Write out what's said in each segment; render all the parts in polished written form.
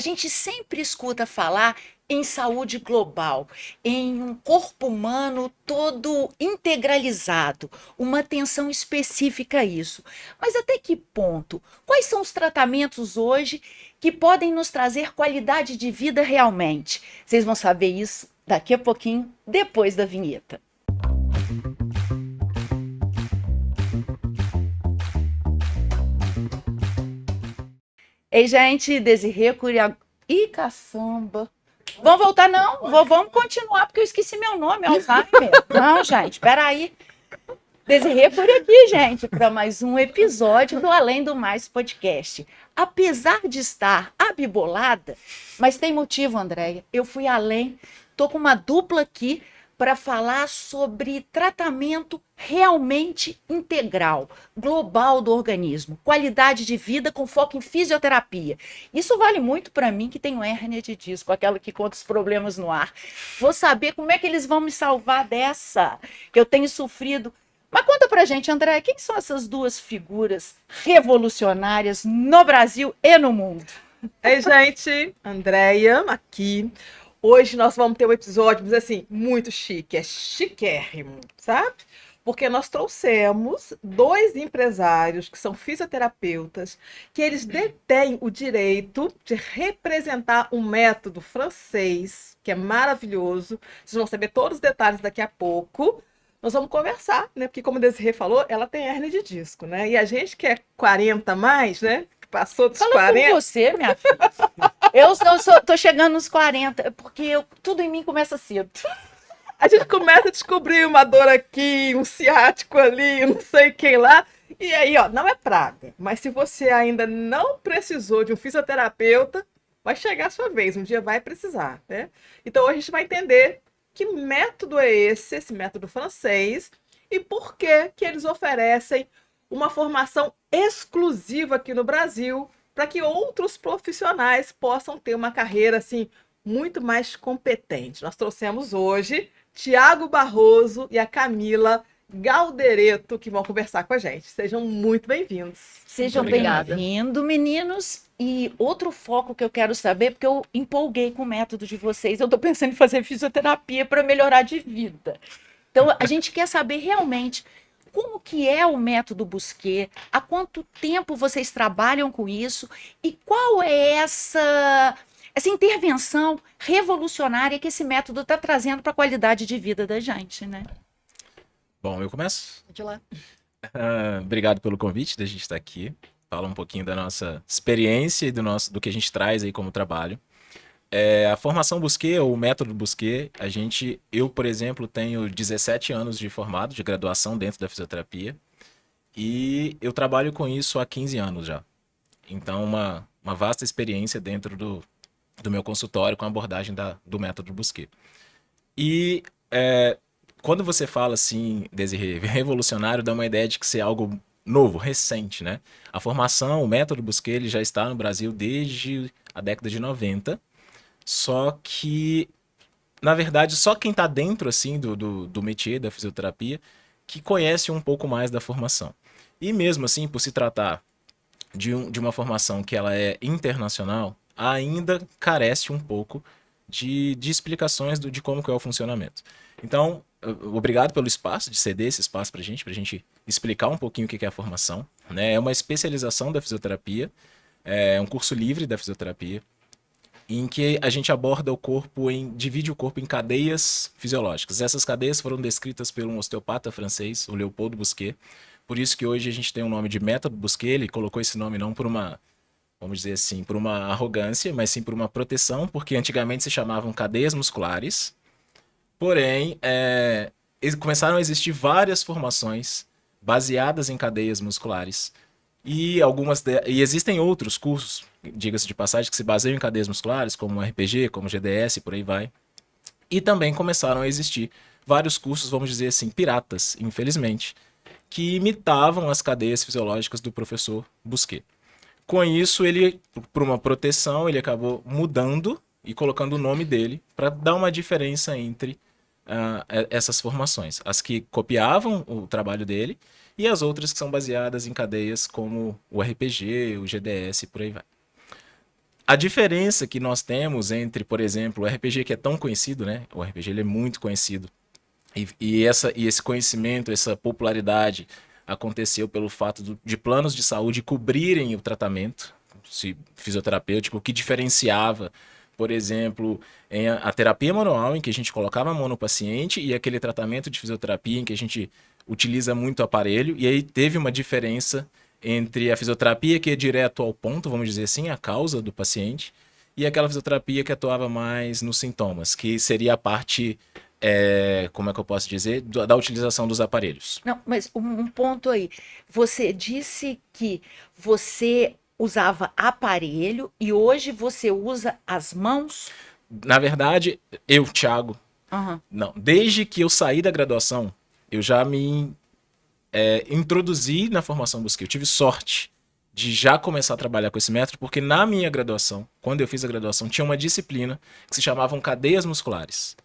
gente sempre escuta falar em saúde global, em um corpo humano todo integralizado, uma atenção específica a isso. Mas até que ponto? Quais são os tratamentos hoje que podem nos trazer qualidade de vida realmente? Vocês vão saber isso daqui a pouquinho, depois da vinheta. Ei, gente, Desirê Curiago. Ih, caçamba. Vamos voltar, não? Vamos continuar, porque eu esqueci meu nome, Alzheimer. Não, gente, peraí. Desirê por aqui, gente, para mais um episódio do Além do Mais podcast. Apesar de estar abibolada, mas tem motivo, Andréia. Eu fui além, tô com uma dupla aqui para falar sobre tratamento realmente integral, global do organismo, qualidade de vida com foco em fisioterapia. Isso vale muito para mim que tenho hérnia de disco, aquela que conta os problemas no ar. Vou saber como é que eles vão me salvar dessa, que eu tenho sofrido. Mas conta pra gente, André, quem são essas duas figuras revolucionárias no Brasil e no mundo? Ei, gente, Andréia aqui. Hoje nós vamos ter um episódio, mas assim, muito chique, é chiquérrimo, sabe? Porque nós trouxemos dois empresários que são fisioterapeutas, que eles detêm o direito de representar um método francês, que é maravilhoso. Vocês vão saber todos os detalhes daqui a pouco. Nós vamos conversar, né? Porque como a Desirê falou, ela tem hérnia de disco, né? E a gente que é 40 a mais, né? Que passou dos Fala 40. por você, minha filha. Tô chegando nos 40, porque tudo em mim começa cedo. A gente começa a descobrir uma dor aqui, um ciático ali, não sei quem lá. E aí, ó, não é praga. Mas se você ainda não precisou de um fisioterapeuta, vai chegar a sua vez. Um dia vai precisar, né? Então a gente vai entender que método é esse método francês, e por que que eles oferecem uma formação exclusiva aqui no Brasil para que outros profissionais possam ter uma carreira assim muito mais competente. Nós trouxemos hoje Tiago Barroso e a Camila Galdereto, que vão conversar com a gente. Sejam muito bem-vindos. Sejam bem-vindos, meninos. E outro foco que eu quero saber, porque eu empolguei com o método de vocês, eu estou pensando em fazer fisioterapia para melhorar de vida. Então, a gente quer saber realmente como que é o método Busquet, há quanto tempo vocês trabalham com isso e qual é essa intervenção revolucionária que esse método está trazendo para a qualidade de vida da gente, né? Bom, eu começo. De lá. Obrigado pelo convite da gente estar aqui. Fala um pouquinho da nossa experiência e do que a gente traz aí como trabalho. A formação Busquet, ou o método Busquet, eu, por exemplo, tenho 17 anos de formado, de graduação dentro da fisioterapia, e eu trabalho com isso há 15 anos já. Então, uma vasta experiência dentro do meu consultório com a abordagem do método Busquet. E quando você fala assim, Desirê, revolucionário, dá uma ideia de que ser algo novo, recente, né? A formação, o método Busquet, ele já está no Brasil desde a década de 90, só que, na verdade, só quem está dentro, assim, do métier da fisioterapia, que conhece um pouco mais da formação. E mesmo assim, por se tratar de uma formação que ela é internacional, ainda carece um pouco de explicações de como que é o funcionamento. Então, obrigado pelo espaço, de ceder esse espaço para a gente explicar um pouquinho o que é a formação, né? É uma especialização da fisioterapia, é um curso livre da fisioterapia, em que a gente aborda o corpo, divide o corpo em cadeias fisiológicas. Essas cadeias foram descritas por um osteopata francês, o Leopoldo Busquet. Por isso que hoje a gente tem o nome de método Busquet. Ele colocou esse nome não por uma, vamos dizer assim, por uma arrogância, mas sim por uma proteção, porque antigamente se chamavam cadeias musculares. Porém, começaram a existir várias formações baseadas em cadeias musculares. E existem outros cursos, diga-se de passagem, que se baseiam em cadeias musculares, como RPG, como GDS, por aí vai. E também começaram a existir vários cursos, vamos dizer assim, piratas, infelizmente, que imitavam as cadeias fisiológicas do professor Busquet. Com isso, ele, por uma proteção, ele acabou mudando e colocando o nome dele para dar uma diferença entre essas formações. As que copiavam o trabalho dele e as outras que são baseadas em cadeias como o RPG, o GDS e por aí vai. A diferença que nós temos entre, por exemplo, o RPG que é tão conhecido, né? O RPG ele é muito conhecido. E esse conhecimento, essa popularidade aconteceu pelo fato de planos de saúde cobrirem o tratamento fisioterapêutico, o que diferenciava, por exemplo, a terapia manual, em que a gente colocava a mão no paciente, e aquele tratamento de fisioterapia em que a gente utiliza muito aparelho, e aí teve uma diferença entre a fisioterapia que é direto ao ponto, vamos dizer assim, a causa do paciente, e aquela fisioterapia que atuava mais nos sintomas, que seria a parte, como é que eu posso dizer, da utilização dos aparelhos. Não, mas um ponto aí. Você disse que você usava aparelho e hoje você usa as mãos? Na verdade, eu, Thiago, Aham. não, desde que eu saí da graduação, eu já me introduzi na formação Busquet. Eu tive sorte de já começar a trabalhar com esse método, porque na minha graduação, quando eu fiz a graduação, tinha uma disciplina que se chamavam cadeias musculares.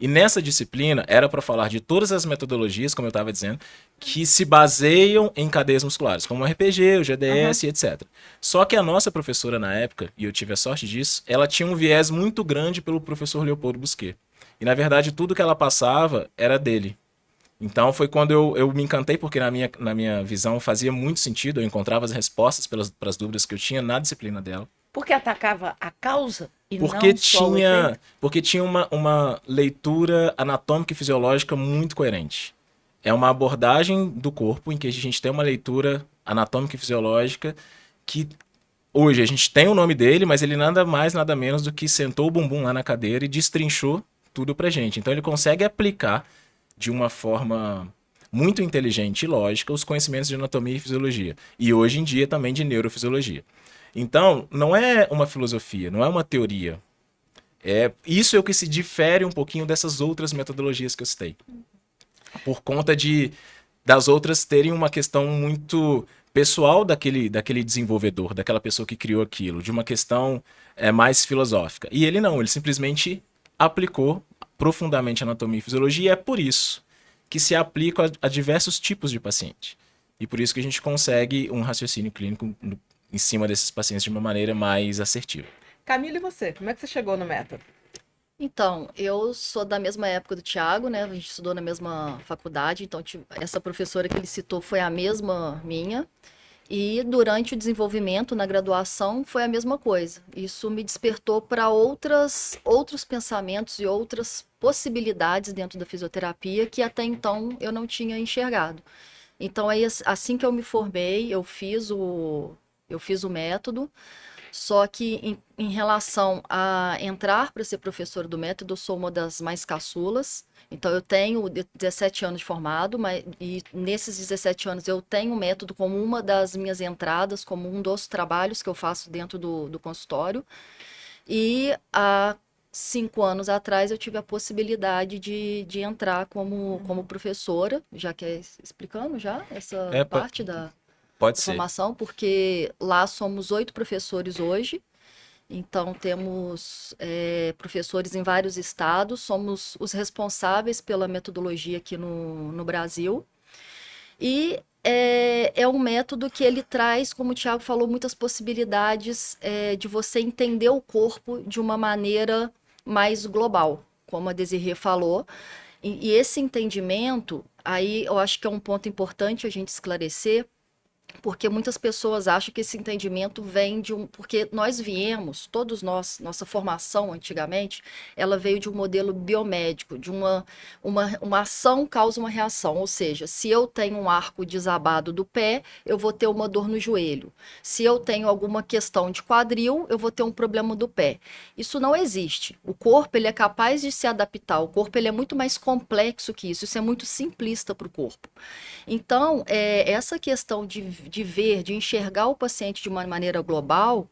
E nessa disciplina era para falar de todas as metodologias, como eu estava dizendo, que se baseiam em cadeias musculares, como o RPG, o GDS, etc. Só que a nossa professora na época, e eu tive a sorte disso, ela tinha um viés muito grande pelo professor Leopoldo Busquet. E na verdade tudo que ela passava era dele. Então foi quando eu me encantei, porque na minha visão fazia muito sentido, eu encontrava as respostas pelas dúvidas que eu tinha na disciplina dela. Porque atacava a causa e Porque não só o efeito? porque tinha uma leitura anatômica e fisiológica muito coerente. É uma abordagem do corpo em que a gente tem uma leitura anatômica e fisiológica que hoje a gente tem o nome dele, mas ele nada mais, nada menos do que sentou o bumbum lá na cadeira e destrinchou tudo pra gente. Então ele consegue aplicar de uma forma muito inteligente e lógica os conhecimentos de anatomia e fisiologia. E hoje em dia também de neurofisiologia. Então, não é uma filosofia, não é uma teoria. Isso é o que se difere um pouquinho dessas outras metodologias que eu citei. Por conta das outras terem uma questão muito pessoal daquele desenvolvedor, daquela pessoa que criou aquilo, de uma questão mais filosófica. E ele não, ele simplesmente aplicou profundamente anatomia e fisiologia, e é por isso que se aplica a diversos tipos de paciente. E por isso que a gente consegue um raciocínio clínico em cima desses pacientes de uma maneira mais assertiva. Camila, e você? Como é que você chegou no método? Então, eu sou da mesma época do Thiago, né? A gente estudou na mesma faculdade, então essa professora que ele citou foi a mesma minha. E durante o desenvolvimento na graduação foi a mesma coisa. Isso me despertou para outros pensamentos e outras possibilidades dentro da fisioterapia que até então eu não tinha enxergado. Então, aí, assim que eu me formei, eu fiz o método. Só que em relação a entrar para ser professora do método, eu sou uma das mais caçulas. Então, eu tenho 17 anos de formado, e nesses 17 anos eu tenho o método como uma das minhas entradas, como um dos trabalhos que eu faço dentro do consultório. E há 5 anos atrás eu tive a possibilidade de entrar como professora, já que explicando já essa parte da Pode ser. formação, porque lá somos 8 professores hoje. Então, temos professores em vários estados, somos os responsáveis pela metodologia aqui no Brasil. E é um método que ele traz, como o Thiago falou, muitas possibilidades de você entender o corpo de uma maneira mais global, como a Desirê falou. E esse entendimento, aí eu acho que é um ponto importante a gente esclarecer, porque muitas pessoas acham que esse entendimento vem porque nós viemos, todos nós, nossa formação antigamente, ela veio de um modelo biomédico, de uma ação causa uma reação, ou seja, se eu tenho um arco desabado do pé, eu vou ter uma dor no joelho. Se eu tenho alguma questão de quadril, eu vou ter um problema do pé. Isso não existe. O corpo, ele é capaz de se adaptar, o corpo, ele é muito mais complexo que isso é muito simplista para o corpo. Então, essa questão de ver, de enxergar o paciente de uma maneira global,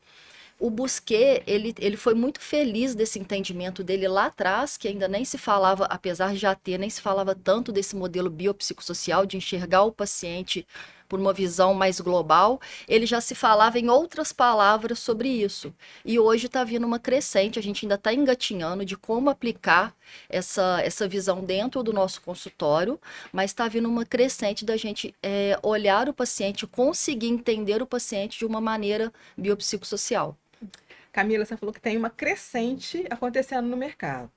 o Busquet, ele foi muito feliz desse entendimento dele lá atrás, que ainda nem se falava, apesar de já ter, nem se falava tanto desse modelo biopsicossocial, de enxergar o paciente por uma visão mais global, ele já se falava em outras palavras sobre isso. E hoje está vindo uma crescente, a gente ainda está engatinhando de como aplicar essa visão dentro do nosso consultório, mas está vindo uma crescente da gente olhar o paciente, conseguir entender o paciente de uma maneira biopsicossocial. Camila, você falou que tem uma crescente acontecendo no mercado.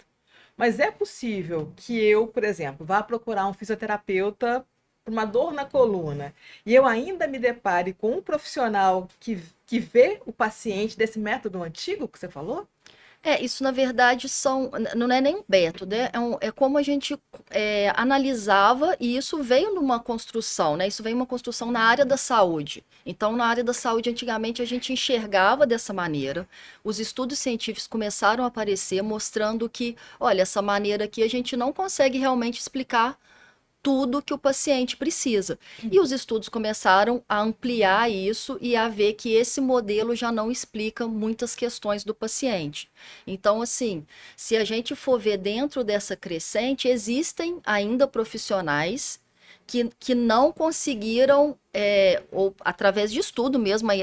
Mas é possível que eu, por exemplo, vá procurar um fisioterapeuta para uma dor na coluna e eu ainda me depare com um profissional que vê o paciente desse método antigo que você falou? Isso na verdade não é nem um método, é como a gente analisava, e isso veio numa construção, né? Isso veio uma construção na área da saúde. Então, na área da saúde, antigamente a gente enxergava dessa maneira, os estudos científicos começaram a aparecer mostrando que, olha, essa maneira aqui a gente não consegue realmente explicar tudo que o paciente precisa. E os estudos começaram a ampliar isso e a ver que esse modelo já não explica muitas questões do paciente. Então, assim, se a gente for ver dentro dessa crescente, existem ainda profissionais que não conseguiram, ou através de estudo mesmo, aí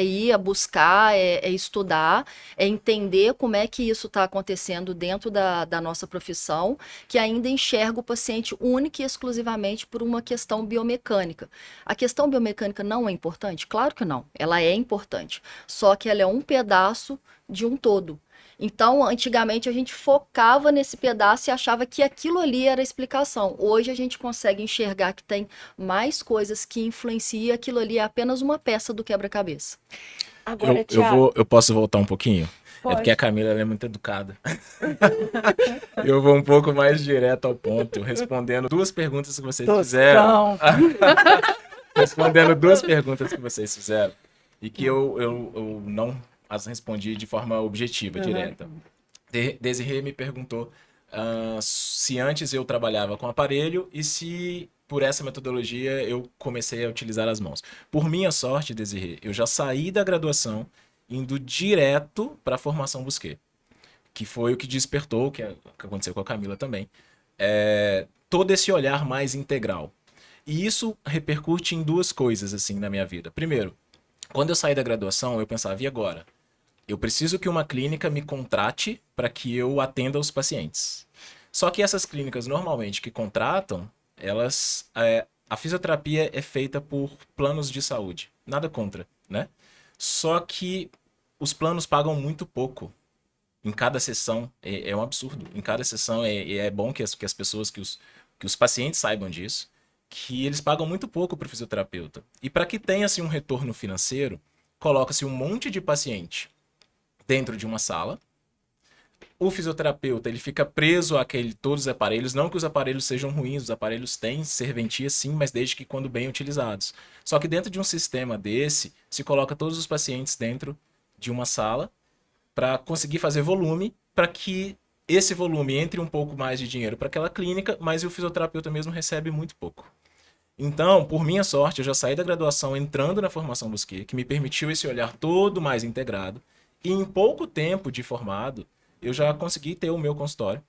ir a buscar, estudar, entender como é que isso está acontecendo dentro da nossa profissão, que ainda enxerga o paciente única e exclusivamente por uma questão biomecânica. A questão biomecânica não é importante? Claro que não, ela é importante, só que ela é um pedaço de um todo. Então, antigamente a gente focava nesse pedaço e achava que aquilo ali era a explicação. Hoje a gente consegue enxergar que tem mais coisas que influenciam e aquilo ali é apenas uma peça do quebra-cabeça. Agora, Thiago, Eu posso voltar um pouquinho? É porque a Camila ela é muito educada. Eu vou um pouco mais direto ao ponto, respondendo duas perguntas que vocês fizeram. Respondendo duas perguntas que vocês fizeram. E que eu não as respondi de forma objetiva, direta. Desirê me perguntou se antes eu trabalhava com aparelho e se por essa metodologia eu comecei a utilizar as mãos. Por minha sorte, Desirê, eu já saí da graduação indo direto para a formação Busquet, que foi o que despertou, que aconteceu com a Camila também, todo esse olhar mais integral. E isso repercute em duas coisas assim na minha vida. Primeiro, quando eu saí da graduação, eu pensava, e agora? Eu preciso que uma clínica me contrate para que eu atenda os pacientes. Só que essas clínicas, normalmente, que contratam, a fisioterapia é feita por planos de saúde. Nada contra, né? Só que os planos pagam muito pouco. Em cada sessão, é um absurdo. Em cada sessão, é bom que as pessoas, que os pacientes saibam disso, que eles pagam muito pouco para o fisioterapeuta. E para que tenha assim, um retorno financeiro, coloca-se um monte de paciente dentro de uma sala. O fisioterapeuta ele fica preso todos os aparelhos. Não que os aparelhos sejam ruins, os aparelhos têm serventia sim, mas desde que quando bem utilizados. Só que dentro de um sistema desse, se coloca todos os pacientes dentro de uma sala para conseguir fazer volume, para que esse volume entre um pouco mais de dinheiro para aquela clínica, mas o fisioterapeuta mesmo recebe muito pouco. Então, por minha sorte, eu já saí da graduação entrando na formação Busquet, que me permitiu esse olhar todo mais integrado. E em pouco tempo de formado, eu já consegui ter o meu consultório.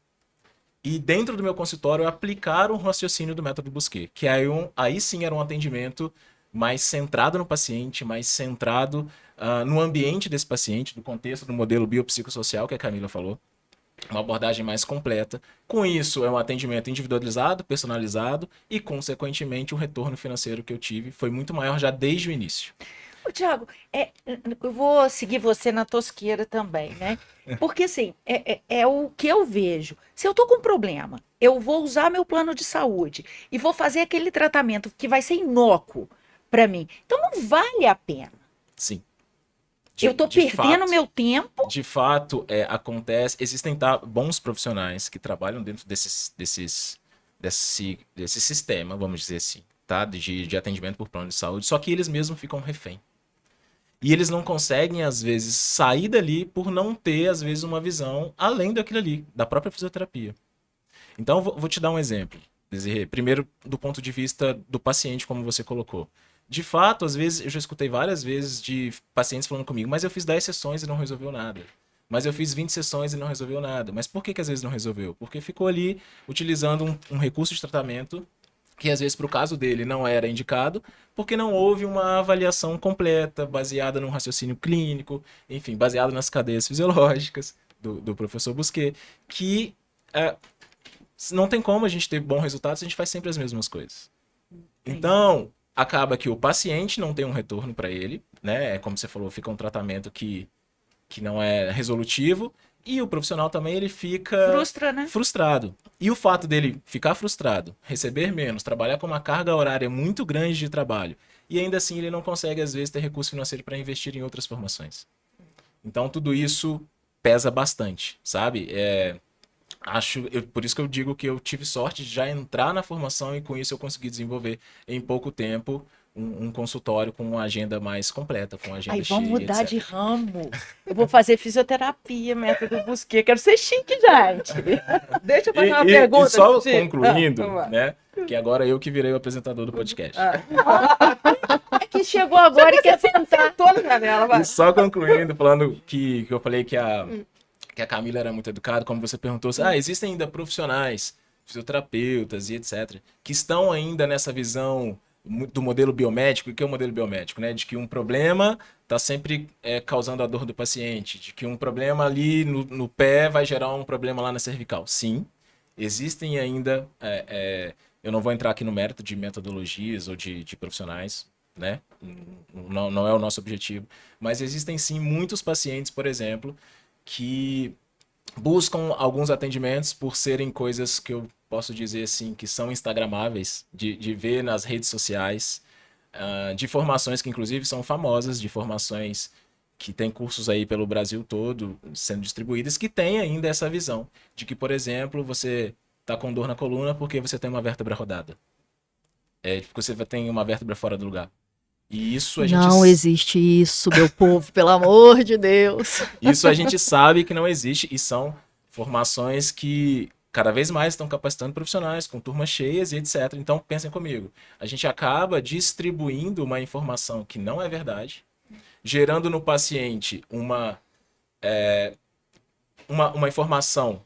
E dentro do meu consultório, aplicar o raciocínio do método Busquet, que aí sim era um atendimento mais centrado no paciente, mais centrado no ambiente desse paciente, do contexto do modelo biopsicossocial que a Camila falou. Uma abordagem mais completa. Com isso, é um atendimento individualizado, personalizado e, consequentemente, o retorno financeiro que eu tive foi muito maior já desde o início. Ô, Thiago, eu vou seguir você na tosqueira também, né? Porque, assim, é o que eu vejo. Se eu tô com um problema, eu vou usar meu plano de saúde e vou fazer aquele tratamento que vai ser inócuo para mim. Então, não vale a pena. Sim. Eu tô perdendo meu tempo. De fato, acontece. Existem bons profissionais que trabalham dentro desse sistema, vamos dizer assim, tá? De atendimento por plano de saúde, só que eles mesmos ficam refém. E eles não conseguem, às vezes, sair dali por não ter, às vezes, uma visão além daquilo ali, da própria fisioterapia. Então, vou te dar um exemplo, Desirê. Primeiro, do ponto de vista do paciente, como você colocou. De fato, às vezes, eu já escutei várias vezes de pacientes falando comigo, mas eu fiz 10 sessões e não resolveu nada. Mas eu fiz 20 sessões e não resolveu nada. Mas por que às vezes não resolveu? Porque ficou ali utilizando um recurso de tratamento que às vezes para o caso dele não era indicado, porque não houve uma avaliação completa, baseada num raciocínio clínico, enfim, baseado nas cadeias fisiológicas do professor Busquet, que não tem como a gente ter bons resultados se a gente faz sempre as mesmas coisas. Então, acaba que o paciente não tem um retorno para ele, né? Como você falou, fica um tratamento que que não é resolutivo, e o profissional também ele fica Frustra, né? frustrado. E o fato dele ficar frustrado, receber menos, trabalhar com uma carga horária muito grande de trabalho, e ainda assim ele não consegue, às vezes, ter recurso financeiro para investir em outras formações. Então, tudo isso pesa bastante, sabe? Por isso que eu digo que eu tive sorte de já entrar na formação e com isso eu consegui desenvolver em pouco tempo um consultório com uma agenda mais completa, com agenda Aí cheia, vamos mudar etc. de ramo. Eu vou fazer fisioterapia, método Busquet. Quero ser chique, gente. Deixa eu fazer uma E pergunta. só Titi. concluindo, Vamos lá. né? Que agora eu que virei o apresentador do podcast. É que chegou agora e quer sentar. Tô na janela, vai. E só concluindo, falando que eu falei que a Camila era muito educada, como você perguntou, existem ainda profissionais, fisioterapeutas e etc., que estão ainda nessa visão do modelo biomédico. O que é o modelo biomédico? Né? De que um problema está sempre causando a dor do paciente, de que um problema ali no pé vai gerar um problema lá na cervical. Sim, existem ainda, eu não vou entrar aqui no mérito de metodologias ou de profissionais, né? Não é o nosso objetivo, mas existem sim muitos pacientes, por exemplo, que buscam alguns atendimentos por serem coisas que eu posso dizer assim, que são instagramáveis, de ver nas redes sociais, de formações que inclusive são famosas, de formações que tem cursos aí pelo Brasil todo sendo distribuídos, que tem ainda essa visão de que, por exemplo, você está com dor na coluna porque você tem uma vértebra rodada. Porque você tem uma vértebra fora do lugar. E isso a gente... Não existe isso, meu povo, pelo amor de Deus. Isso a gente sabe que não existe e são formações que cada vez mais estão capacitando profissionais com turmas cheias e etc. Então, pensem comigo. A gente acaba distribuindo uma informação que não é verdade, gerando no paciente uma informação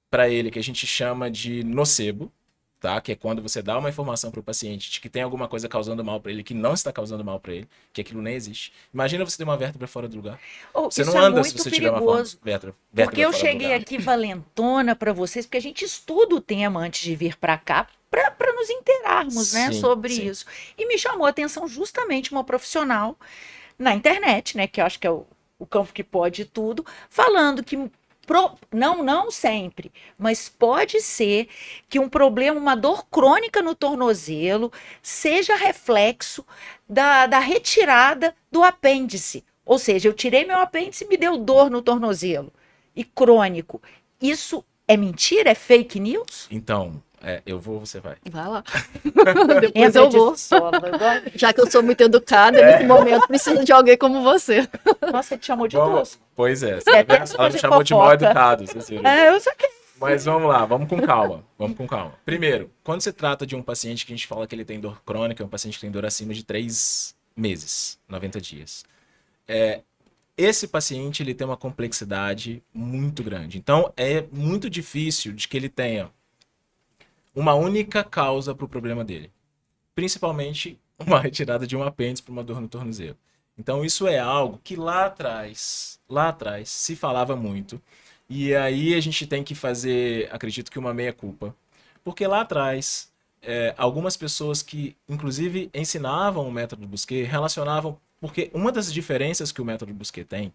para ele que a gente chama de nocebo, tá? Que é quando você dá uma informação para o paciente de que tem alguma coisa causando mal para ele, que não está causando mal para ele, que aquilo nem existe. Imagina você ter uma vértebra fora do lugar. Você Isso não anda é se muito você perigoso. tiver uma vértebra Porque eu fora do cheguei lugar. aqui valentona para vocês, porque a gente estuda o tema antes de vir para cá, para nos inteirarmos, né, Sim, sobre sim. isso. E me chamou a atenção justamente uma profissional na internet, né, que eu acho que é o campo que pode tudo, falando que não sempre, mas pode ser que um problema, uma dor crônica no tornozelo, seja reflexo da retirada do apêndice. Ou seja, eu tirei meu apêndice e me deu dor no tornozelo. E crônico. Isso é mentira? É fake news? Então, eu vou, você vai. Vai lá. Depois Entra eu de vou. sola, igual- Já que eu sou muito educada, nesse momento preciso de alguém como você. Nossa, ele te chamou de Vamos- tosco. Pois é, É, ela tipo me de chamou de mal fofoca. educado, vocês viram. Eu só quero. Mas vamos lá, vamos com calma. Vamos com calma. Primeiro, quando se trata de um paciente que a gente fala que ele tem dor crônica, é um paciente que tem dor acima de 3 meses, 90 dias. Esse paciente ele tem uma complexidade muito grande. Então, é muito difícil de que ele tenha uma única causa para o problema dele. Principalmente uma retirada de um apêndice para uma dor no tornozelo. Então, isso é algo que lá atrás, se falava muito. E aí a gente tem que fazer, acredito que uma meia-culpa. Porque lá atrás, algumas pessoas que, inclusive, ensinavam o método Busquet, relacionavam... Porque uma das diferenças que o método Busquet tem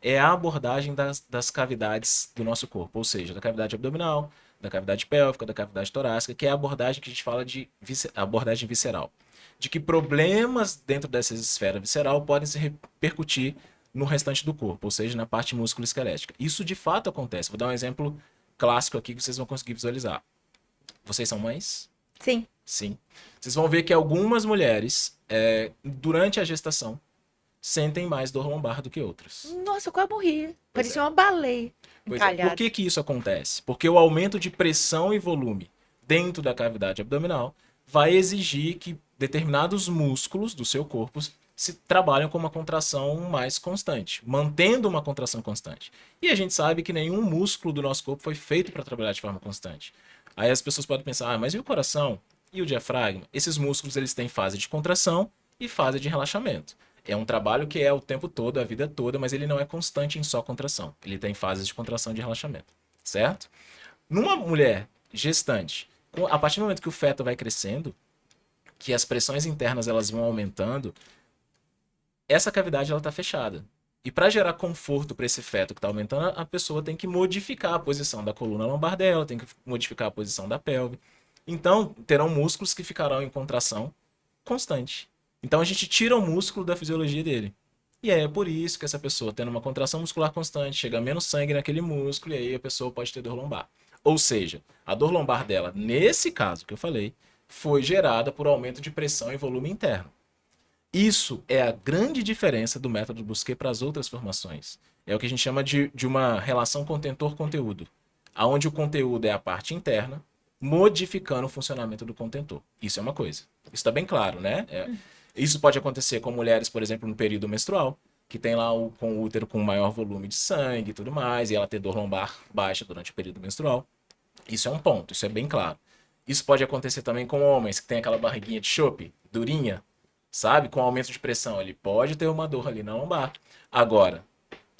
é a abordagem das cavidades do nosso corpo. Ou seja, da cavidade abdominal, da cavidade pélvica, da cavidade torácica, que é a abordagem que a gente fala de abordagem visceral. De que problemas dentro dessa esfera visceral podem se repercutir no restante do corpo, ou seja, na parte músculo-esquelética. Isso de fato acontece. Vou dar um exemplo clássico aqui que vocês vão conseguir visualizar. Vocês são mães? Sim. Sim. Vocês vão ver que algumas mulheres, durante a gestação, sentem mais dor lombar do que outras. Nossa, eu quase morri. Pois Parecia uma baleia Pois encalhada. por que isso acontece? Porque o aumento de pressão e volume dentro da cavidade abdominal vai exigir que determinados músculos do seu corpo se trabalham com uma contração mais constante, mantendo uma contração constante. E a gente sabe que nenhum músculo do nosso corpo foi feito para trabalhar de forma constante. Aí as pessoas podem pensar, mas e o coração? E o diafragma? Esses músculos eles têm fase de contração e fase de relaxamento. É um trabalho que é o tempo todo, a vida toda, mas ele não é constante em só contração. Ele tem fases de contração e de relaxamento, certo? Numa mulher gestante, a partir do momento que o feto vai crescendo, que as pressões internas elas vão aumentando, essa cavidade ela está fechada. E para gerar conforto para esse feto que está aumentando, a pessoa tem que modificar a posição da coluna lombar dela, tem que modificar a posição da pelve. Então, terão músculos que ficarão em contração constante. Então, a gente tira o músculo da fisiologia dele. E aí é por isso que essa pessoa, tendo uma contração muscular constante, chega menos sangue naquele músculo e aí a pessoa pode ter dor lombar. Ou seja, a dor lombar dela, nesse caso que eu falei, foi gerada por aumento de pressão e volume interno. Isso é a grande diferença do método Busquet para as outras formações. É o que a gente chama de uma relação contentor-conteúdo, onde o conteúdo é a parte interna, modificando o funcionamento do contentor. Isso é uma coisa. Isso está bem claro, né? Isso pode acontecer com mulheres, por exemplo, no período menstrual, que tem lá com o útero com maior volume de sangue e tudo mais, e ela ter dor lombar baixa durante o período menstrual. Isso é um ponto, isso é bem claro. Isso pode acontecer também com homens que tem aquela barriguinha de chope, durinha, sabe? Com aumento de pressão, ele pode ter uma dor ali na lombar. Agora,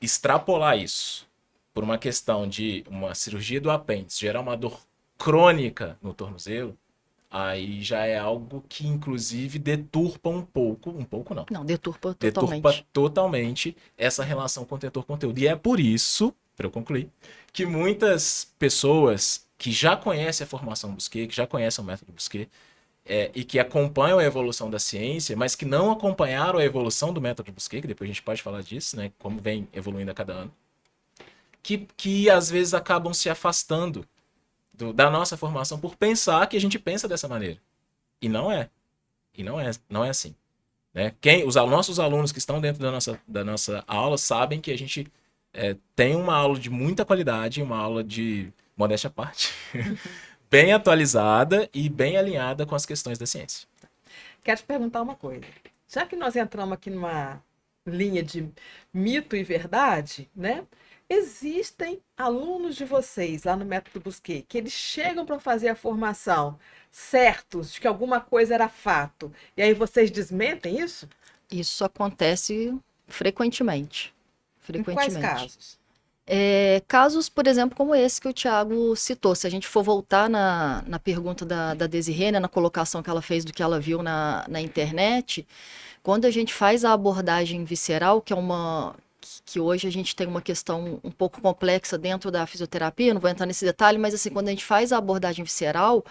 extrapolar isso por uma questão de uma cirurgia do apêndice, gerar uma dor crônica no tornozelo, aí já é algo que, inclusive, deturpa um pouco não. Não, deturpa Deturpa totalmente. totalmente essa relação contentor-conteúdo. E é por isso, para eu concluir, que muitas pessoas que já conhecem a formação Busquet, que já conhecem o método Busquet, e que acompanham a evolução da ciência, mas que não acompanharam a evolução do método Busquet, que depois a gente pode falar disso, né, como vem evoluindo a cada ano, que às vezes acabam se afastando da nossa formação por pensar que a gente pensa dessa maneira. E não é. Não é assim. Né? Os nossos alunos que estão dentro da nossa aula sabem que a gente tem uma aula de muita qualidade, uma aula de modéstia à parte, bem atualizada e bem alinhada com as questões da ciência. Quero te perguntar uma coisa. Já que nós entramos aqui numa linha de mito e verdade, né? Existem alunos de vocês lá no Método Busquet que eles chegam para fazer a formação certos de que alguma coisa era fato, e aí vocês desmentem isso? Isso acontece frequentemente. Em quais casos? Casos, por exemplo, como esse que o Thiago citou. Se a gente for voltar na pergunta da Desirê, né, na colocação que ela fez do que ela viu na internet, quando a gente faz a abordagem visceral, que hoje a gente tem uma questão um pouco complexa dentro da fisioterapia, não vou entrar nesse detalhe, mas assim, quando a gente faz a abordagem visceral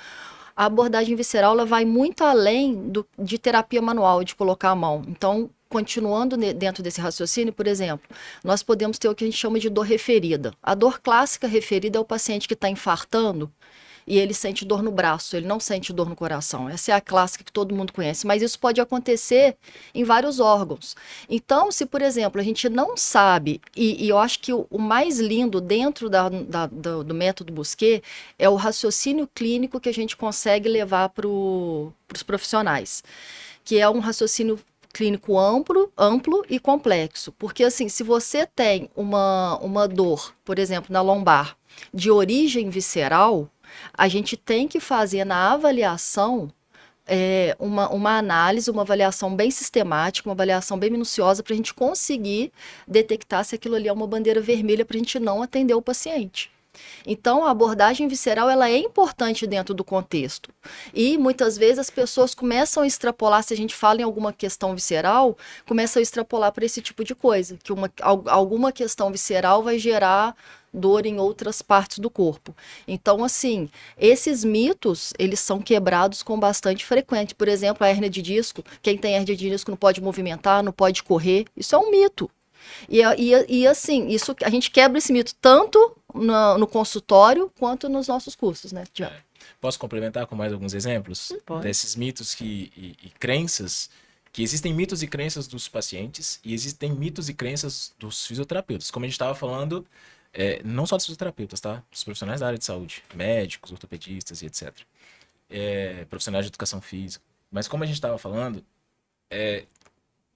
ela vai muito além de terapia manual, de colocar a mão. Então, continuando dentro desse raciocínio, por exemplo, nós podemos ter o que a gente chama de dor referida. A dor clássica referida é o paciente que está infartando e ele sente dor no braço, ele não sente dor no coração. Essa é a clássica que todo mundo conhece, mas isso pode acontecer em vários órgãos. Então, se, por exemplo, a gente não sabe, e eu acho que o mais lindo dentro do método Busquet é o raciocínio clínico que a gente consegue levar para os profissionais, que é um raciocínio clínico amplo e complexo. Porque, assim, se você tem uma dor, por exemplo, na lombar, de origem visceral, a gente tem que fazer na avaliação uma análise, uma avaliação bem sistemática, uma avaliação bem minuciosa para a gente conseguir detectar se aquilo ali é uma bandeira vermelha para a gente não atender o paciente. Então, a abordagem visceral ela é importante dentro do contexto. E muitas vezes as pessoas começam a extrapolar, se a gente fala em alguma questão visceral, começam a extrapolar para esse tipo de coisa, que alguma questão visceral vai gerar dor em outras partes do corpo. Então, assim, esses mitos, eles são quebrados com bastante frequência. Por exemplo, a hérnia de disco, quem tem hérnia de disco não pode movimentar, não pode correr, isso é um mito. E assim, isso, a gente quebra esse mito tanto no consultório quanto nos nossos cursos, né, Tiago? Posso complementar com mais alguns exemplos desses mitos e crenças? Que existem mitos e crenças dos pacientes e existem mitos e crenças dos fisioterapeutas. Como a gente estava falando, não só dos fisioterapeutas, tá? Dos profissionais da área de saúde, médicos, ortopedistas e etc. Profissionais de educação física. Mas como a gente estava falando,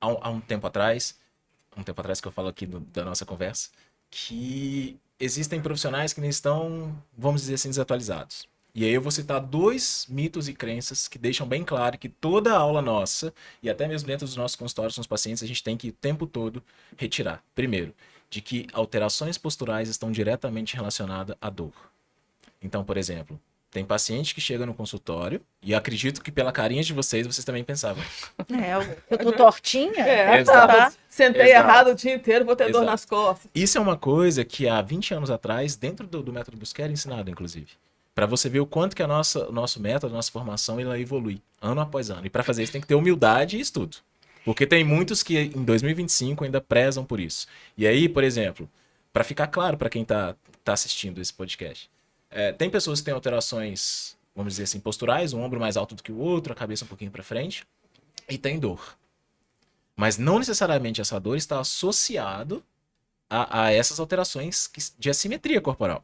há um tempo atrás que eu falo aqui da nossa conversa, que existem profissionais que não estão, vamos dizer assim, desatualizados. E aí eu vou citar 2 mitos e crenças que deixam bem claro que toda a aula nossa, e até mesmo dentro dos nossos consultórios com os pacientes, a gente tem que o tempo todo retirar. Primeiro, de que alterações posturais estão diretamente relacionadas à dor. Então, por exemplo, Tem paciente que chega no consultório, e eu acredito que pela carinha de vocês também pensavam. Eu tô tortinha? Exato. Tá. Sentei Exato. errado o dia inteiro, vou ter dor Exato. nas costas. Isso é uma coisa que há 20 anos atrás, dentro do método Busquet, era ensinado, inclusive. Para você ver o quanto que o nosso método, a nossa formação, ela evolui, ano após ano. E para fazer isso tem que ter humildade e estudo. Porque tem muitos que em 2025 ainda prezam por isso. E aí, por exemplo, para ficar claro para quem está assistindo esse podcast, tem pessoas que têm alterações, vamos dizer assim, posturais, um ombro mais alto do que o outro, a cabeça um pouquinho para frente, e tem dor. Mas não necessariamente essa dor está associado a essas alterações de assimetria corporal.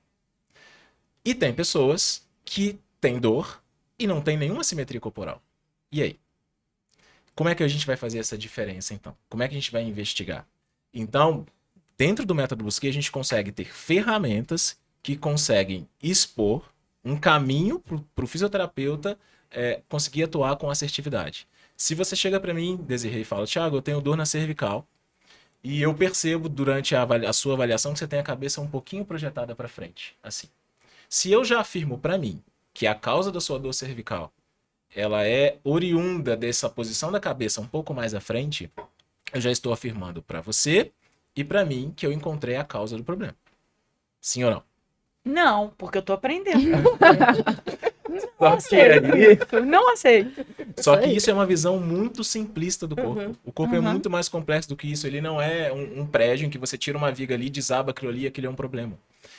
E tem pessoas que têm dor e não tem nenhuma assimetria corporal. E aí? Como é que a gente vai fazer essa diferença, então? Como é que a gente vai investigar? Então, dentro do método Busquet, a gente consegue ter ferramentas que conseguem expor um caminho para o fisioterapeuta conseguir atuar com assertividade. Se você chega para mim, Desirê, e fala, Thiago, eu tenho dor na cervical, e eu percebo durante a sua avaliação que você tem a cabeça um pouquinho projetada para frente, assim. Se eu já afirmo para mim que a causa da sua dor cervical ela é oriunda dessa posição da cabeça um pouco mais à frente, eu já estou afirmando para você e para mim que eu encontrei a causa do problema. Sim ou não? Não, porque eu tô aprendendo. Só que aí... Não aceito. Só que isso é uma visão muito simplista do corpo. O corpo é Uhum. muito mais complexo do que isso. Ele não é um prédio em que você tira uma viga ali, desaba aquilo ali e aquilo é um problema.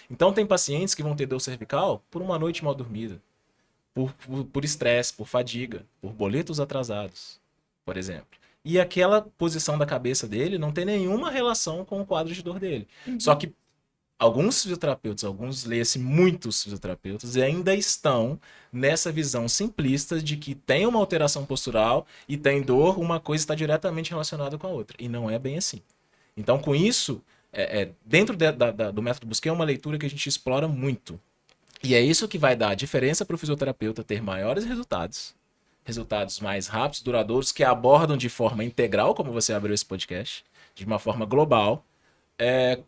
Então tem pacientes que vão ter dor cervical por uma noite mal dormida, por estresse, por fadiga, por boletos atrasados, por exemplo. E aquela posição da cabeça dele não tem nenhuma relação com o quadro de dor dele. Só que alguns fisioterapeutas, leia-se muitos fisioterapeutas, ainda estão nessa visão simplista de que tem uma alteração postural e tem dor, uma coisa está diretamente relacionada com a outra. E não é bem assim. Então, com isso, dentro do método Busquet é uma leitura que a gente explora muito. E é isso que vai dar a diferença para o fisioterapeuta ter maiores resultados mais rápidos, duradouros, que abordam de forma integral, como você abriu esse podcast, de uma forma global,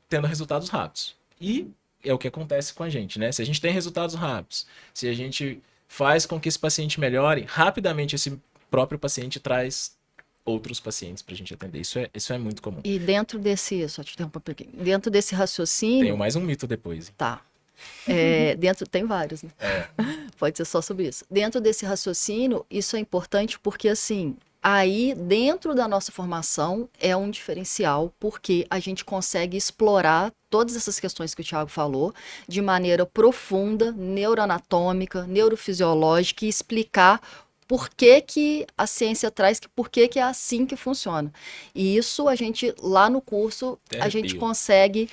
tendo resultados rápidos. E é o que acontece com a gente, né? Se a gente tem resultados rápidos, se a gente faz com que esse paciente melhore, rapidamente esse próprio paciente traz outros pacientes para a gente atender. Isso é muito comum. E dentro desse, só te interromper um pouquinho, dentro desse raciocínio... Tenho mais um mito depois. Hein? Tá. Tem vários, né? Pode ser só sobre isso. Dentro desse raciocínio, isso é importante porque, assim, aí dentro da nossa formação é um diferencial porque a gente consegue explorar todas essas questões que o Thiago falou de maneira profunda, neuroanatômica, neurofisiológica e explicar por que que a ciência traz, por que que é assim que funciona. E isso a gente, lá no curso, a gente consegue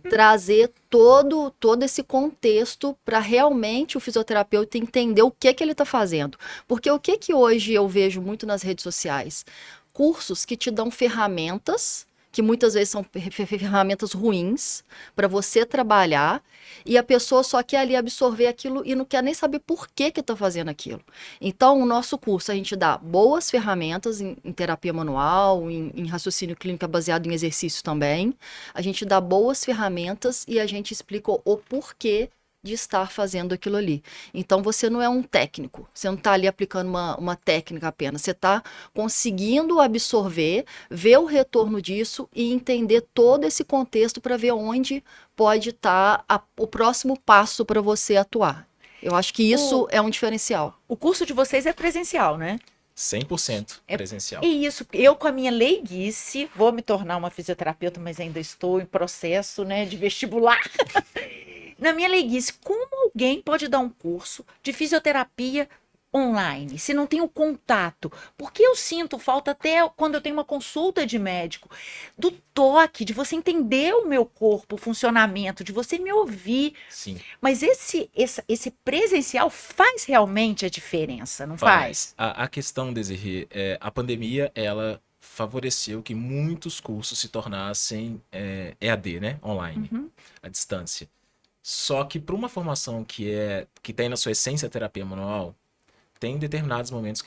trazer todo esse contexto para realmente o fisioterapeuta entender o que ele está fazendo. Porque o que hoje eu vejo muito nas redes sociais? Cursos que te dão ferramentas, que muitas vezes são ferramentas ruins para você trabalhar, e a pessoa só quer ali absorver aquilo e não quer nem saber por que está fazendo aquilo. Então, o nosso curso, a gente dá boas ferramentas em terapia manual, em raciocínio clínico baseado em exercício também. A gente dá boas ferramentas e a gente explica o porquê de estar fazendo aquilo ali. Então, você não é um técnico, você não está ali aplicando uma técnica apenas, você está conseguindo absorver, ver o retorno disso e entender todo esse contexto para ver onde pode estar o próximo passo para você atuar. Eu acho que isso é um diferencial. O curso de vocês é presencial, né? 100% presencial. E isso, eu com a minha leiguice, vou me tornar uma fisioterapeuta, mas ainda estou em processo, né, de vestibular. Na minha leiguice, como alguém pode dar um curso de fisioterapia online, se não tem o contato? Porque eu sinto falta até quando eu tenho uma consulta de médico, do toque, de você entender o meu corpo, o funcionamento, de você me ouvir. Sim. Mas esse presencial faz realmente a diferença, não faz? A questão, Desirê, a pandemia, ela favoreceu que muitos cursos se tornassem EAD, né? Online, à distância. Só que para uma formação que tem na sua essência terapia manual, tem determinados momentos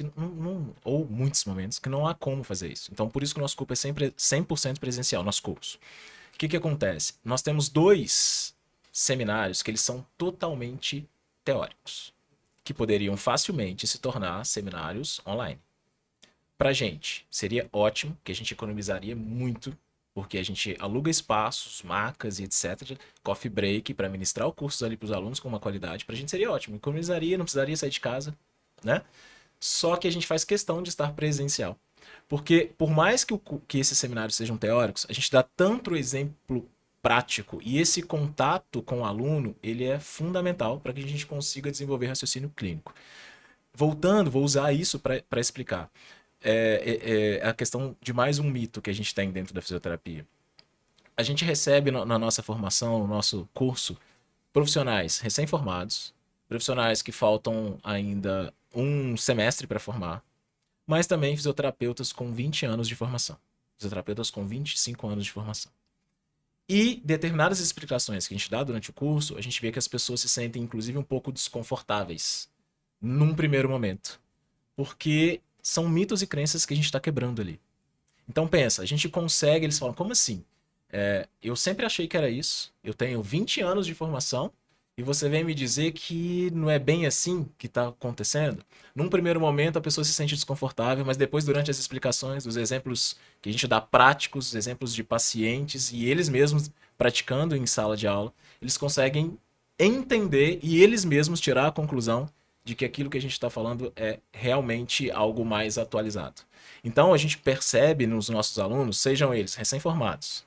ou muitos momentos que não há como fazer isso. Então, por isso que o nosso curso é sempre 100% presencial, nosso curso. O que acontece? Nós temos 2 seminários que eles são totalmente teóricos. que poderiam facilmente se tornar seminários online. Pra gente, seria ótimo, que a gente economizaria muito, porque a gente aluga espaços, macas e etc. Coffee break para ministrar o curso ali para os alunos com uma qualidade. Pra gente seria ótimo. Economizaria, não precisaria sair de casa, né? Só que a gente faz questão de estar presencial. Porque, por mais que esses seminários sejam teóricos, a gente dá tanto exemplo prático e esse contato com o aluno, ele é fundamental para que a gente consiga desenvolver raciocínio clínico. Voltando, vou usar isso para explicar. A questão de mais um mito que a gente tem dentro da fisioterapia. A gente recebe na nossa formação, no nosso curso, profissionais recém-formados, profissionais que faltam ainda um semestre para formar, mas também fisioterapeutas com 20 anos de formação, fisioterapeutas com 25 anos de formação. E determinadas explicações que a gente dá durante o curso, a gente vê que as pessoas se sentem, inclusive, um pouco desconfortáveis num primeiro momento, porque são mitos e crenças que a gente está quebrando ali. Então pensa, a gente consegue, eles falam, como assim? Eu sempre achei que era isso, eu tenho 20 anos de formação, e você vem me dizer que não é bem assim que está acontecendo? Num primeiro momento a pessoa se sente desconfortável, mas depois durante as explicações, os exemplos que a gente dá práticos, exemplos de pacientes e eles mesmos praticando em sala de aula, eles conseguem entender e eles mesmos tirar a conclusão de que aquilo que a gente está falando é realmente algo mais atualizado. Então a gente percebe nos nossos alunos, sejam eles recém-formados,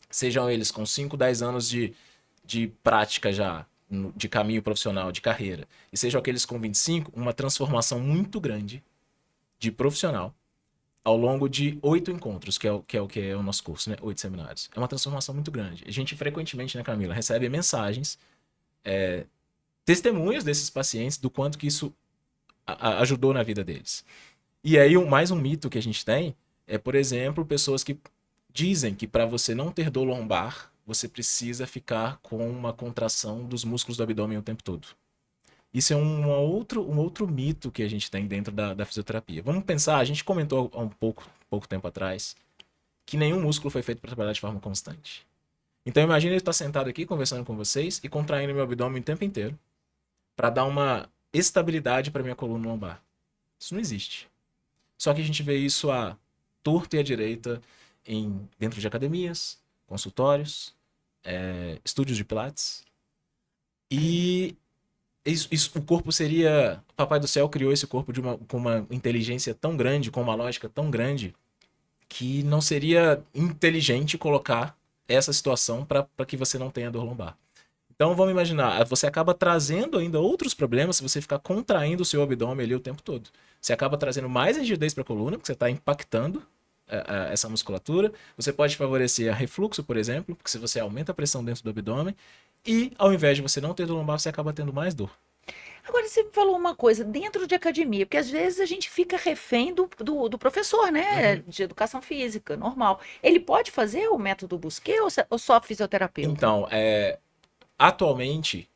sejam eles com 5, 10 anos de prática já, de caminho profissional, de carreira, e sejam aqueles com 25, uma transformação muito grande de profissional ao longo de 8 encontros, que é o nosso curso, né? 8 seminários. É uma transformação muito grande. A gente frequentemente, né, Camila, recebe mensagens, testemunhos desses pacientes do quanto que isso ajudou na vida deles. E aí, mais um mito que a gente tem é, por exemplo, pessoas que dizem que para você não ter dor lombar, você precisa ficar com uma contração dos músculos do abdômen o tempo todo. Isso é um outro mito que a gente tem dentro da fisioterapia. Vamos pensar, a gente comentou há um pouco tempo atrás que nenhum músculo foi feito para trabalhar de forma constante. Então imagina eu estar sentado aqui conversando com vocês e contraindo meu abdômen o tempo inteiro para dar uma estabilidade para minha coluna lombar. Isso não existe. Só que a gente vê isso à torta e à direita dentro de academias, consultórios, estúdios de pilates. E o corpo seria... Papai do Céu criou esse corpo com uma inteligência tão grande, com uma lógica tão grande, que não seria inteligente colocar essa situação para que você não tenha dor lombar. Então vamos imaginar, você acaba trazendo ainda outros problemas se você ficar contraindo o seu abdômen ali o tempo todo. Você acaba trazendo mais rigidez para a coluna, porque você está impactando essa musculatura. Você pode favorecer a refluxo, por exemplo, porque se você aumenta a pressão dentro do abdômen, e ao invés de você não ter dor lombar, você acaba tendo mais dor. Agora, você me falou uma coisa, dentro de academia, porque às vezes a gente fica refém do professor, né, de educação física, normal. Ele pode fazer o método Busquet ou só fisioterapeuta? Então, atualmente,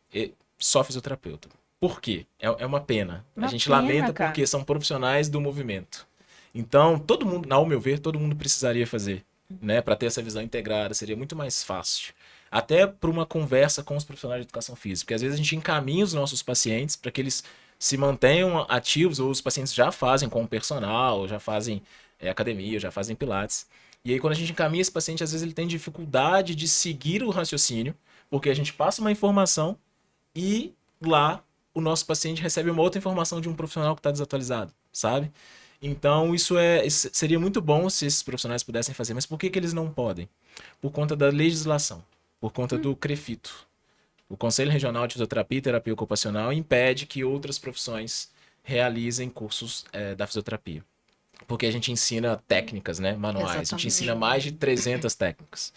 só fisioterapeuta. Por quê? É uma pena. A gente lamenta porque são profissionais do movimento. Então, todo mundo, ao meu ver, todo mundo precisaria fazer, né, para ter essa visão integrada, seria muito mais fácil. Até por uma conversa com os profissionais de educação física, porque às vezes a gente encaminha os nossos pacientes para que eles se mantenham ativos, ou os pacientes já fazem com o personal, já fazem academia, já fazem pilates. E aí quando a gente encaminha esse paciente, às vezes ele tem dificuldade de seguir o raciocínio, porque a gente passa uma informação e lá o nosso paciente recebe uma outra informação de um profissional que está desatualizado, sabe? Então isso seria muito bom se esses profissionais pudessem fazer, mas por que eles não podem? Por conta da legislação. Por conta do CREFITO. O Conselho Regional de Fisioterapia e Terapia Ocupacional impede que outras profissões realizem cursos da fisioterapia. Porque a gente ensina técnicas, né, manuais. Exatamente. A gente ensina mais de 300 técnicas.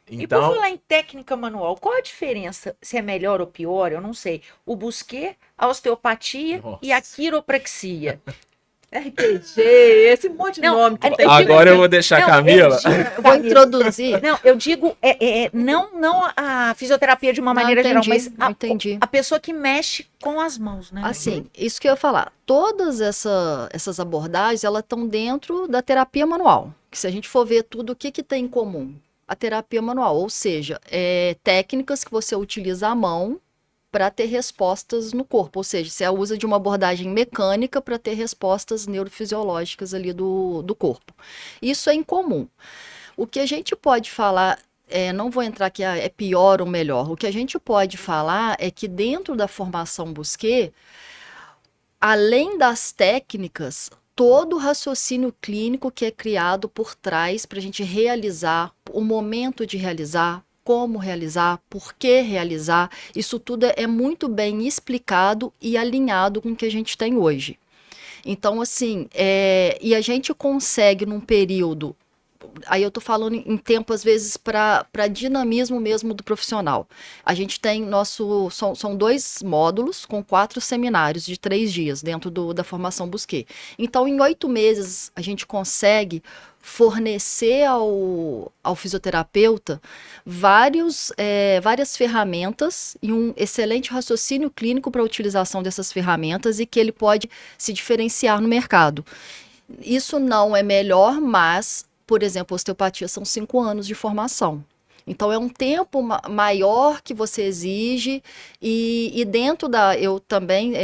Então, e por falar em técnica manual, qual a diferença? Se é melhor ou pior, eu não sei. O Busquet, a osteopatia e a quiropraxia. RPG, esse monte de nome. Agora eu vou deixar a Camila. Vou introduzir. Não, eu digo, não a fisioterapia de uma maneira geral, mas a pessoa que mexe com as mãos, né? Assim, isso que eu ia falar. Todas essas abordagens, elas estão dentro da terapia manual. Que se a gente for ver tudo, o que tem em comum? A terapia manual, ou seja, técnicas que você utiliza a mão para ter respostas no corpo, ou seja, você usa de uma abordagem mecânica para ter respostas neurofisiológicas ali do corpo. Isso é incomum. O que a gente pode falar, não vou entrar aqui, é pior ou melhor, o que a gente pode falar é que dentro da formação Busquet, além das técnicas, todo o raciocínio clínico que é criado por trás para a gente realizar, o momento de realizar, como realizar, por que realizar, isso tudo é muito bem explicado e alinhado com o que a gente tem hoje. Então, assim, e a gente consegue num período, aí eu tô falando em tempo, às vezes, para dinamismo mesmo do profissional. A gente tem são 2 módulos com 4 seminários de 3 dias dentro da formação Busquet. Então, em 8 meses, a gente consegue fornecer ao fisioterapeuta várias ferramentas e um excelente raciocínio clínico para a utilização dessas ferramentas e que ele pode se diferenciar no mercado. Isso não é melhor, mas, por exemplo, osteopatia são 5 anos de formação. Então, é um tempo maior que você exige e dentro eu também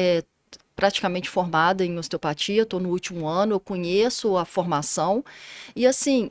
praticamente formada em osteopatia, estou no último ano, eu conheço a formação e, assim,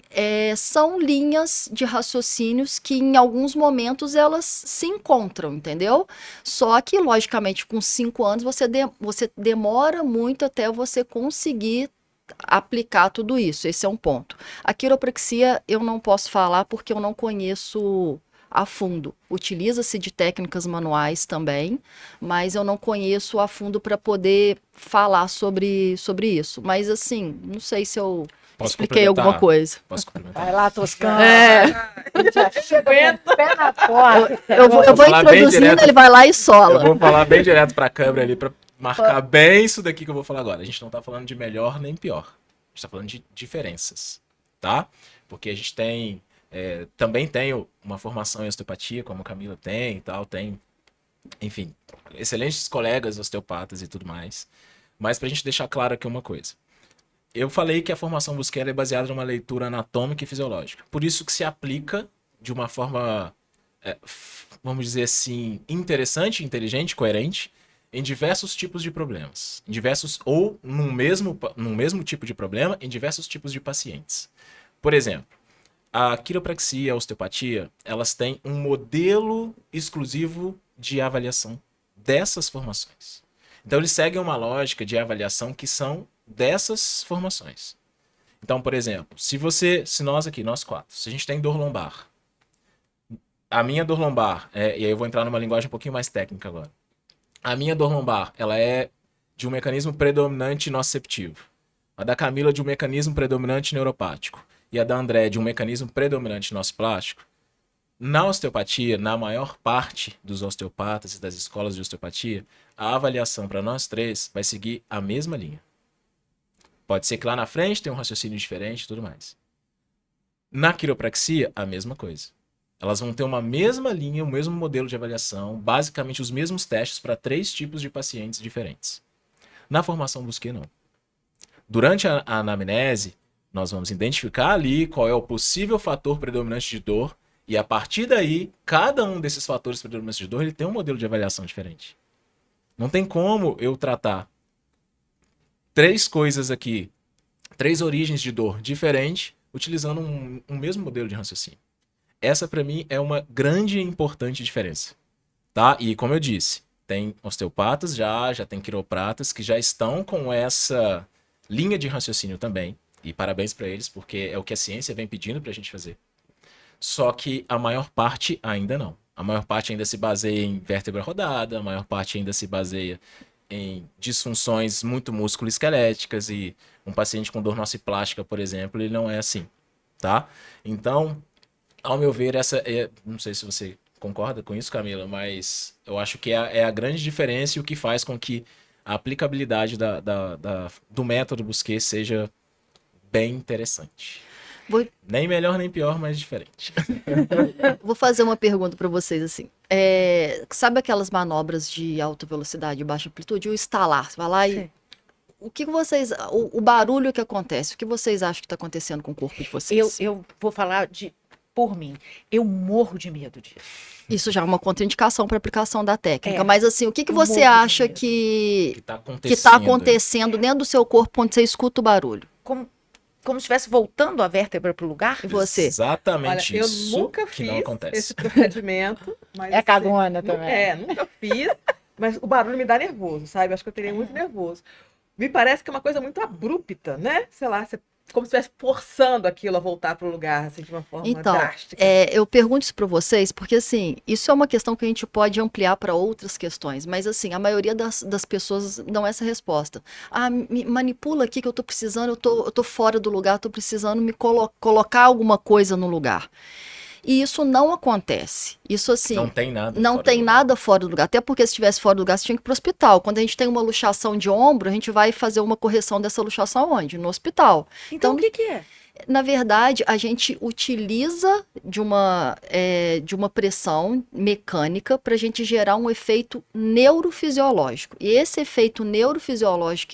são linhas de raciocínios que, em alguns momentos, elas se encontram, entendeu? Só que, logicamente, com 5 anos, você demora muito até você conseguir aplicar tudo isso, esse é um ponto. A quiropraxia eu não posso falar porque eu não conheço a fundo. Utiliza-se de técnicas manuais também, mas eu não conheço a fundo para poder falar sobre isso. Mas assim, não sei se eu expliquei alguma coisa. Posso complementar? Vai lá, Toscana. Já chega com o pé na porta. Eu vou introduzindo, ele vai lá e sola. Eu vou falar bem direto para a câmera ali para marcar bem isso daqui que eu vou falar agora. A gente não tá falando de melhor nem pior. A gente tá falando de diferenças, tá? Porque a gente tem... também tem uma formação em osteopatia, como a Camila tem e tal, tem, enfim, excelentes colegas osteopatas e tudo mais. Mas pra gente deixar claro aqui uma coisa. Eu falei que a formação Busquet é baseada numa leitura anatômica e fisiológica. Por isso que se aplica de uma forma, vamos dizer assim, interessante, inteligente, coerente, em diversos tipos de problemas. Ou num mesmo tipo de problema, em diversos tipos de pacientes. Por exemplo, a quiropraxia e a osteopatia, elas têm um modelo exclusivo de avaliação dessas formações. Então, eles seguem uma lógica de avaliação que são dessas formações. Então, por exemplo, se nós 4, se a gente tem dor lombar, a minha dor lombar, e aí eu vou entrar numa linguagem um pouquinho mais técnica agora. A minha dor lombar, ela é de um mecanismo predominante nociceptivo. A da Camila de um mecanismo predominante neuropático. E a da André de um mecanismo predominante nociplástico. Na osteopatia, na maior parte dos osteopatas e das escolas de osteopatia, a avaliação para nós 3 vai seguir a mesma linha. Pode ser que lá na frente tenha um raciocínio diferente e tudo mais. Na quiropraxia, a mesma coisa. Elas vão ter uma mesma linha, o mesmo modelo de avaliação, basicamente os mesmos testes para 3 tipos de pacientes diferentes. Na formação Busquet, não. Durante a anamnese, nós vamos identificar ali qual é o possível fator predominante de dor e, a partir daí, cada um desses fatores predominantes de dor ele tem um modelo de avaliação diferente. Não tem como eu tratar 3 coisas aqui, 3 origens de dor diferentes, utilizando um mesmo modelo de raciocínio. Essa, para mim, é uma grande e importante diferença. Tá? E, como eu disse, tem osteopatas já tem quiropratas que já estão com essa linha de raciocínio também. E parabéns para eles, porque é o que a ciência vem pedindo para a gente fazer. Só que a maior parte ainda não. A maior parte ainda se baseia em vértebra rodada, a maior parte ainda se baseia em disfunções muito músculo-esqueléticas e um paciente com dor nociplástica, por exemplo, ele não é assim, tá? Então, ao meu ver, não sei se você concorda com isso, Camila, mas eu acho que é a grande diferença e o que faz com que a aplicabilidade do método Busquet seja bem interessante. Nem melhor nem pior, mas diferente. Vou fazer uma pergunta para vocês assim. Sabe aquelas manobras de alta velocidade e baixa amplitude? O estalar, você vai lá e... O que vocês... O barulho que acontece, o que vocês acham que está acontecendo com o corpo de vocês? Eu vou falar de por mim. Eu morro de medo disso. Isso já é uma contraindicação para aplicação da técnica. É. Mas assim, o que Eu você morro de acha medo. Que tá que está acontecendo dentro do seu corpo quando você escuta o barulho? Como se estivesse voltando a vértebra pro lugar. E você? Olha, Exatamente eu isso nunca que não fiz acontece. esse procedimento. Mas, É cagona assim, também. nunca fiz. Mas o barulho me dá nervoso, sabe? Acho que eu teria muito nervoso. Me parece que é uma coisa muito abrupta, né? Sei lá, como se estivesse forçando aquilo a voltar para o lugar, assim, de uma forma Então, drástica. eu pergunto isso para vocês, porque assim, isso é uma questão que a gente pode ampliar para outras questões, mas assim, a maioria das pessoas dão essa resposta. Ah, me manipula aqui que eu tô precisando, eu tô fora do lugar, tô precisando me colocar alguma coisa no lugar. E isso não acontece. Isso assim, Não tem nada não fora tem do lugar. nada fora do lugar. Até porque se estivesse fora do lugar, você tinha que ir para o hospital. Quando a gente tem uma luxação de ombro, a gente vai fazer uma correção dessa luxação onde? No hospital. Então, Então, o que é? Na verdade, a gente utiliza de uma pressão mecânica para a gente gerar um efeito neurofisiológico. E esse efeito neurofisiológico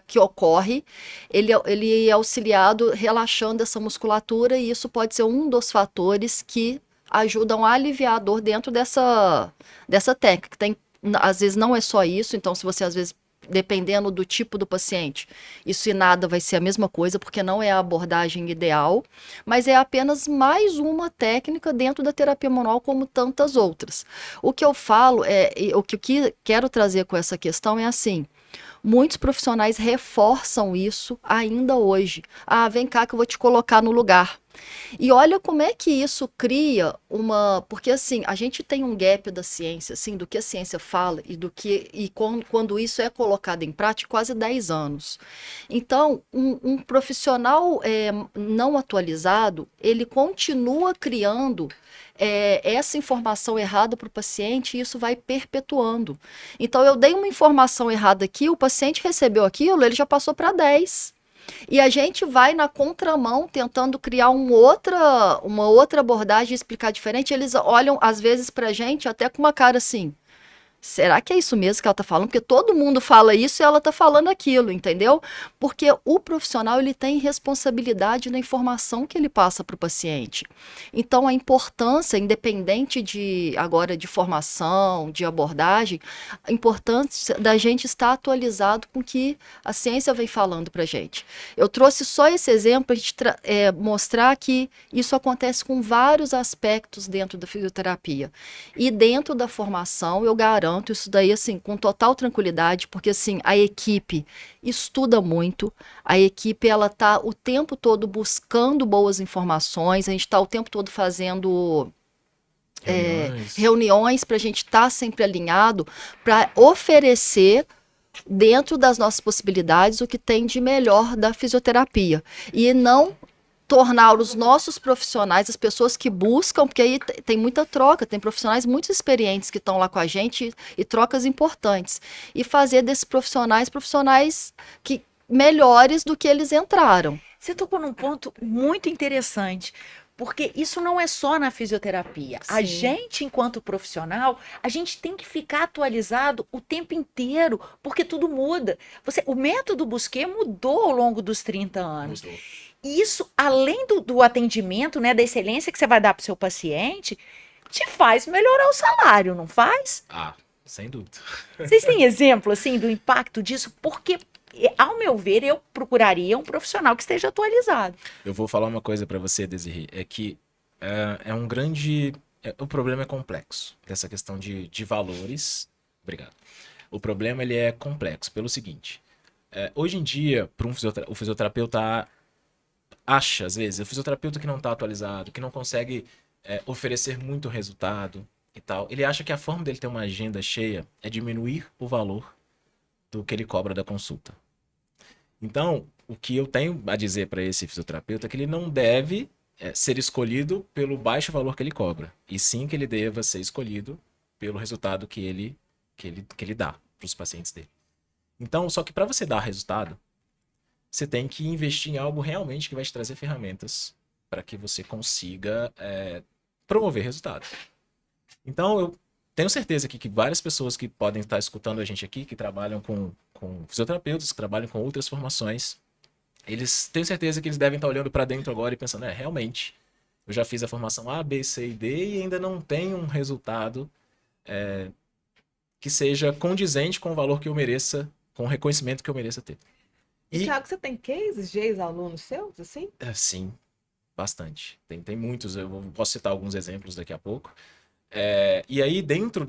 que ocorre, ele é auxiliado relaxando essa musculatura, e isso pode ser um dos fatores que ajudam a aliviar a dor dentro dessa técnica. Às vezes não é só isso, então se você às vezes dependendo do tipo do paciente, isso e nada vai ser a mesma coisa, porque não é a abordagem ideal, mas é apenas mais uma técnica dentro da terapia manual, como tantas outras. O que eu falo, o que eu quero trazer com essa questão é assim, muitos profissionais reforçam isso ainda hoje. Ah, vem cá que eu vou te colocar no lugar. E olha como é que isso cria porque assim, a gente tem um gap da ciência, assim, do que a ciência fala e quando isso é colocado em prática, quase 10 anos. Então, um profissional não atualizado, ele continua criando essa informação errada para o paciente, e isso vai perpetuando. Então, eu dei uma informação errada aqui, o paciente recebeu aquilo, ele já passou para 10. E a gente vai na contramão tentando criar uma outra abordagem, explicar diferente. Eles olham, às vezes, pra gente até com uma cara assim. Será que é isso mesmo que ela está falando? Porque todo mundo fala isso e ela está falando aquilo, entendeu? Porque o profissional ele tem responsabilidade na informação que ele passa para o paciente. Então a importância, independente agora de formação, de abordagem, a importância da gente estar atualizado com o que a ciência vem falando para a gente. Eu trouxe só esse exemplo para a gente mostrar que isso acontece com vários aspectos dentro da fisioterapia. E dentro da formação, eu garanto isso daí, assim, com total tranquilidade, porque, assim, a equipe estuda muito, a equipe, ela tá o tempo todo buscando boas informações, a gente tá o tempo todo fazendo reuniões para a gente estar sempre alinhado, para oferecer dentro das nossas possibilidades o que tem de melhor da fisioterapia. E não tornar os nossos profissionais, as pessoas que buscam, porque aí tem muita troca, tem profissionais muito experientes que estão lá com a gente e trocas importantes. E fazer desses profissionais que melhores do que eles entraram. Você tocou num ponto muito interessante, porque isso não é só na fisioterapia. A Sim. gente, enquanto profissional, a gente tem que ficar atualizado o tempo inteiro, porque tudo muda. O método Busquet mudou ao longo dos 30 anos. Mudou. E isso, além do atendimento, né, da excelência que você vai dar para o seu paciente, te faz melhorar o salário, não faz? Ah, sem dúvida. Vocês têm exemplo, assim, do impacto disso? Porque, ao meu ver, eu procuraria um profissional que esteja atualizado. Eu vou falar uma coisa pra você, Desirê, é que é um grande... o problema é complexo, dessa questão de valores. Obrigado. O problema, ele é complexo, pelo seguinte. Hoje em dia, o fisioterapeuta acha, às vezes, o fisioterapeuta que não está atualizado, que não consegue oferecer muito resultado e tal, ele acha que a forma dele ter uma agenda cheia é diminuir o valor do que ele cobra da consulta. Então, o que eu tenho a dizer para esse fisioterapeuta é que ele não deve ser escolhido pelo baixo valor que ele cobra, e sim que ele deva ser escolhido pelo resultado que ele dá para os pacientes dele. Então, só que para você dar resultado, você tem que investir em algo realmente que vai te trazer ferramentas para que você consiga promover resultado. Então, eu tenho certeza que várias pessoas que podem estar escutando a gente aqui, que trabalham com fisioterapeutas, que trabalham com outras formações, tenho certeza que eles devem estar olhando para dentro agora e pensando, realmente, eu já fiz a formação A, B, C e D e ainda não tenho um resultado que seja condizente com o valor que eu mereça, com o reconhecimento que eu mereça ter. E, Thiago, você tem cases de ex-alunos seus, assim? Sim, bastante. Tem muitos, posso citar alguns exemplos daqui a pouco. E aí, dentro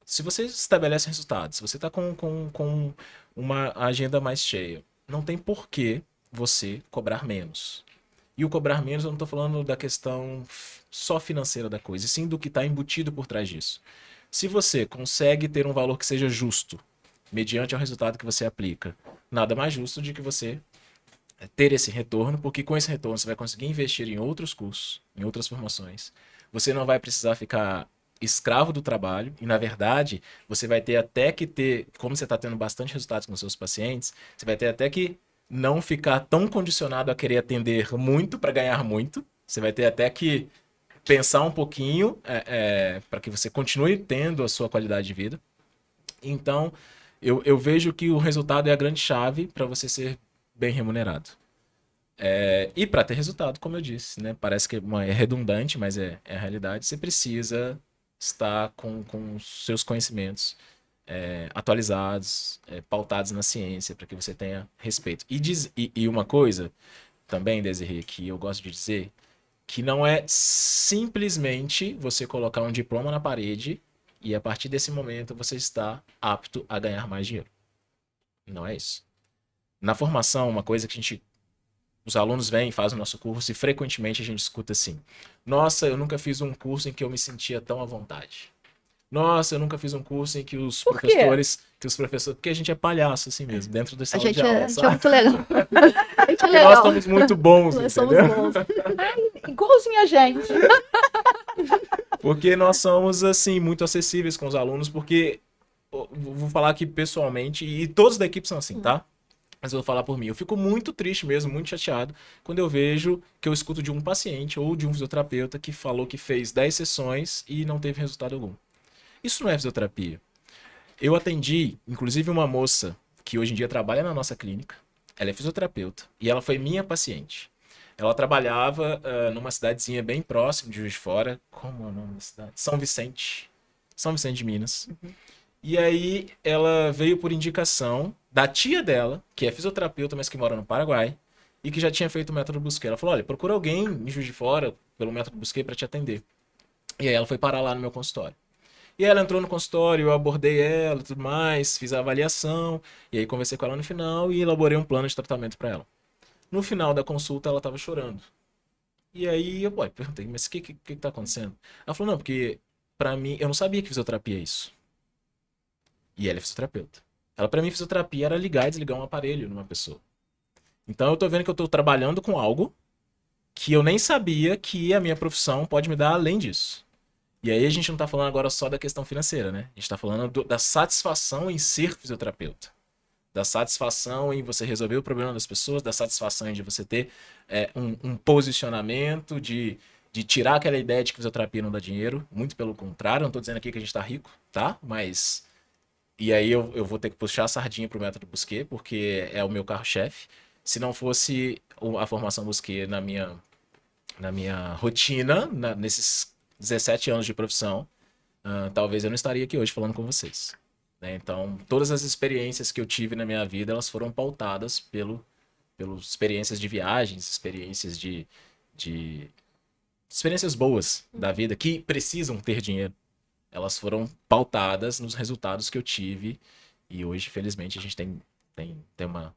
se você estabelece resultados, se você está com uma agenda mais cheia, não tem por que você cobrar menos. E o cobrar menos, eu não estou falando da questão só financeira da coisa, e sim do que está embutido por trás disso. Se você consegue ter um valor que seja justo, mediante o resultado que você aplica, nada mais justo de que você ter esse retorno, porque com esse retorno você vai conseguir investir em outros cursos, em outras formações. Você não vai precisar ficar escravo do trabalho e, na verdade, você vai ter até que ter, como você está tendo bastante resultados com seus pacientes, você vai ter até que não ficar tão condicionado a querer atender muito para ganhar muito. Você vai ter até que pensar um pouquinho para que você continue tendo a sua qualidade de vida. Então, eu vejo que o resultado é a grande chave para você ser bem remunerado. E para ter resultado, como eu disse, né? Parece que é redundante, mas é a realidade. Você precisa estar com os seus conhecimentos atualizados, pautados na ciência, para que você tenha respeito. E uma coisa também, Desirê, que eu gosto de dizer, que não é simplesmente você colocar um diploma na parede e a partir desse momento você está apto a ganhar mais dinheiro. Não é isso. Na formação, uma coisa que os alunos vêm, fazem o nosso curso e frequentemente a gente escuta assim: nossa, eu nunca fiz um curso em que eu me sentia tão à vontade. Nossa, eu nunca fiz um curso em que os professores... Porque a gente é palhaço assim mesmo, dentro da sala de aula, A gente é muito legal. A gente é Porque legal. nós somos muito bons, Nós entendeu? somos bons. Igualzinho a gente. Porque nós somos, assim, muito acessíveis com os alunos, porque, vou falar aqui pessoalmente, e todos da equipe são assim, tá? Mas eu vou falar por mim. Eu fico muito triste mesmo, muito chateado, quando eu vejo que eu escuto de um paciente ou de um fisioterapeuta que falou que fez 10 sessões e não teve resultado algum. Isso não é fisioterapia. Eu atendi, inclusive, uma moça que hoje em dia trabalha na nossa clínica. Ela é fisioterapeuta e ela foi minha paciente. Ela trabalhava numa cidadezinha bem próxima de Juiz de Fora. Como é o nome da cidade? São Vicente. São Vicente de Minas. E aí ela veio por indicação da tia dela, que é fisioterapeuta, mas que mora no Paraguai, e que já tinha feito o método Busquet. Ela falou: olha, procura alguém em Juiz de Fora pelo método Busquet para te atender. E aí ela foi parar lá no meu consultório. E ela entrou no consultório, eu abordei ela e tudo mais, fiz a avaliação, e aí conversei com ela no final e elaborei um plano de tratamento para ela. No final da consulta, ela estava chorando. E aí eu perguntei: mas o que tá acontecendo? Ela falou: não, porque para mim, eu não sabia que fisioterapia é isso. E ela é fisioterapeuta. Para mim, fisioterapia era ligar e desligar um aparelho numa pessoa. Então eu tô vendo que eu tô trabalhando com algo que eu nem sabia que a minha profissão pode me dar além disso. E aí a gente não tá falando agora só da questão financeira, né? A gente tá falando da satisfação em ser fisioterapeuta. Da satisfação em você resolver o problema das pessoas, da satisfação em de você ter um posicionamento, de tirar aquela ideia de que fisioterapia não dá dinheiro. Muito pelo contrário, não tô dizendo aqui que a gente tá rico, tá? Mas... E aí eu vou ter que puxar a sardinha pro método Busquet, porque é o meu carro-chefe. Se não fosse a formação Busquet na minha rotina, nesses 17 anos de profissão, talvez eu não estaria aqui hoje falando com vocês. Né? Então, todas as experiências que eu tive na minha vida, elas foram pautadas pelas experiências de viagens, experiências experiências boas da vida, que precisam ter dinheiro. Elas foram pautadas nos resultados que eu tive, e hoje, felizmente, a gente tem uma,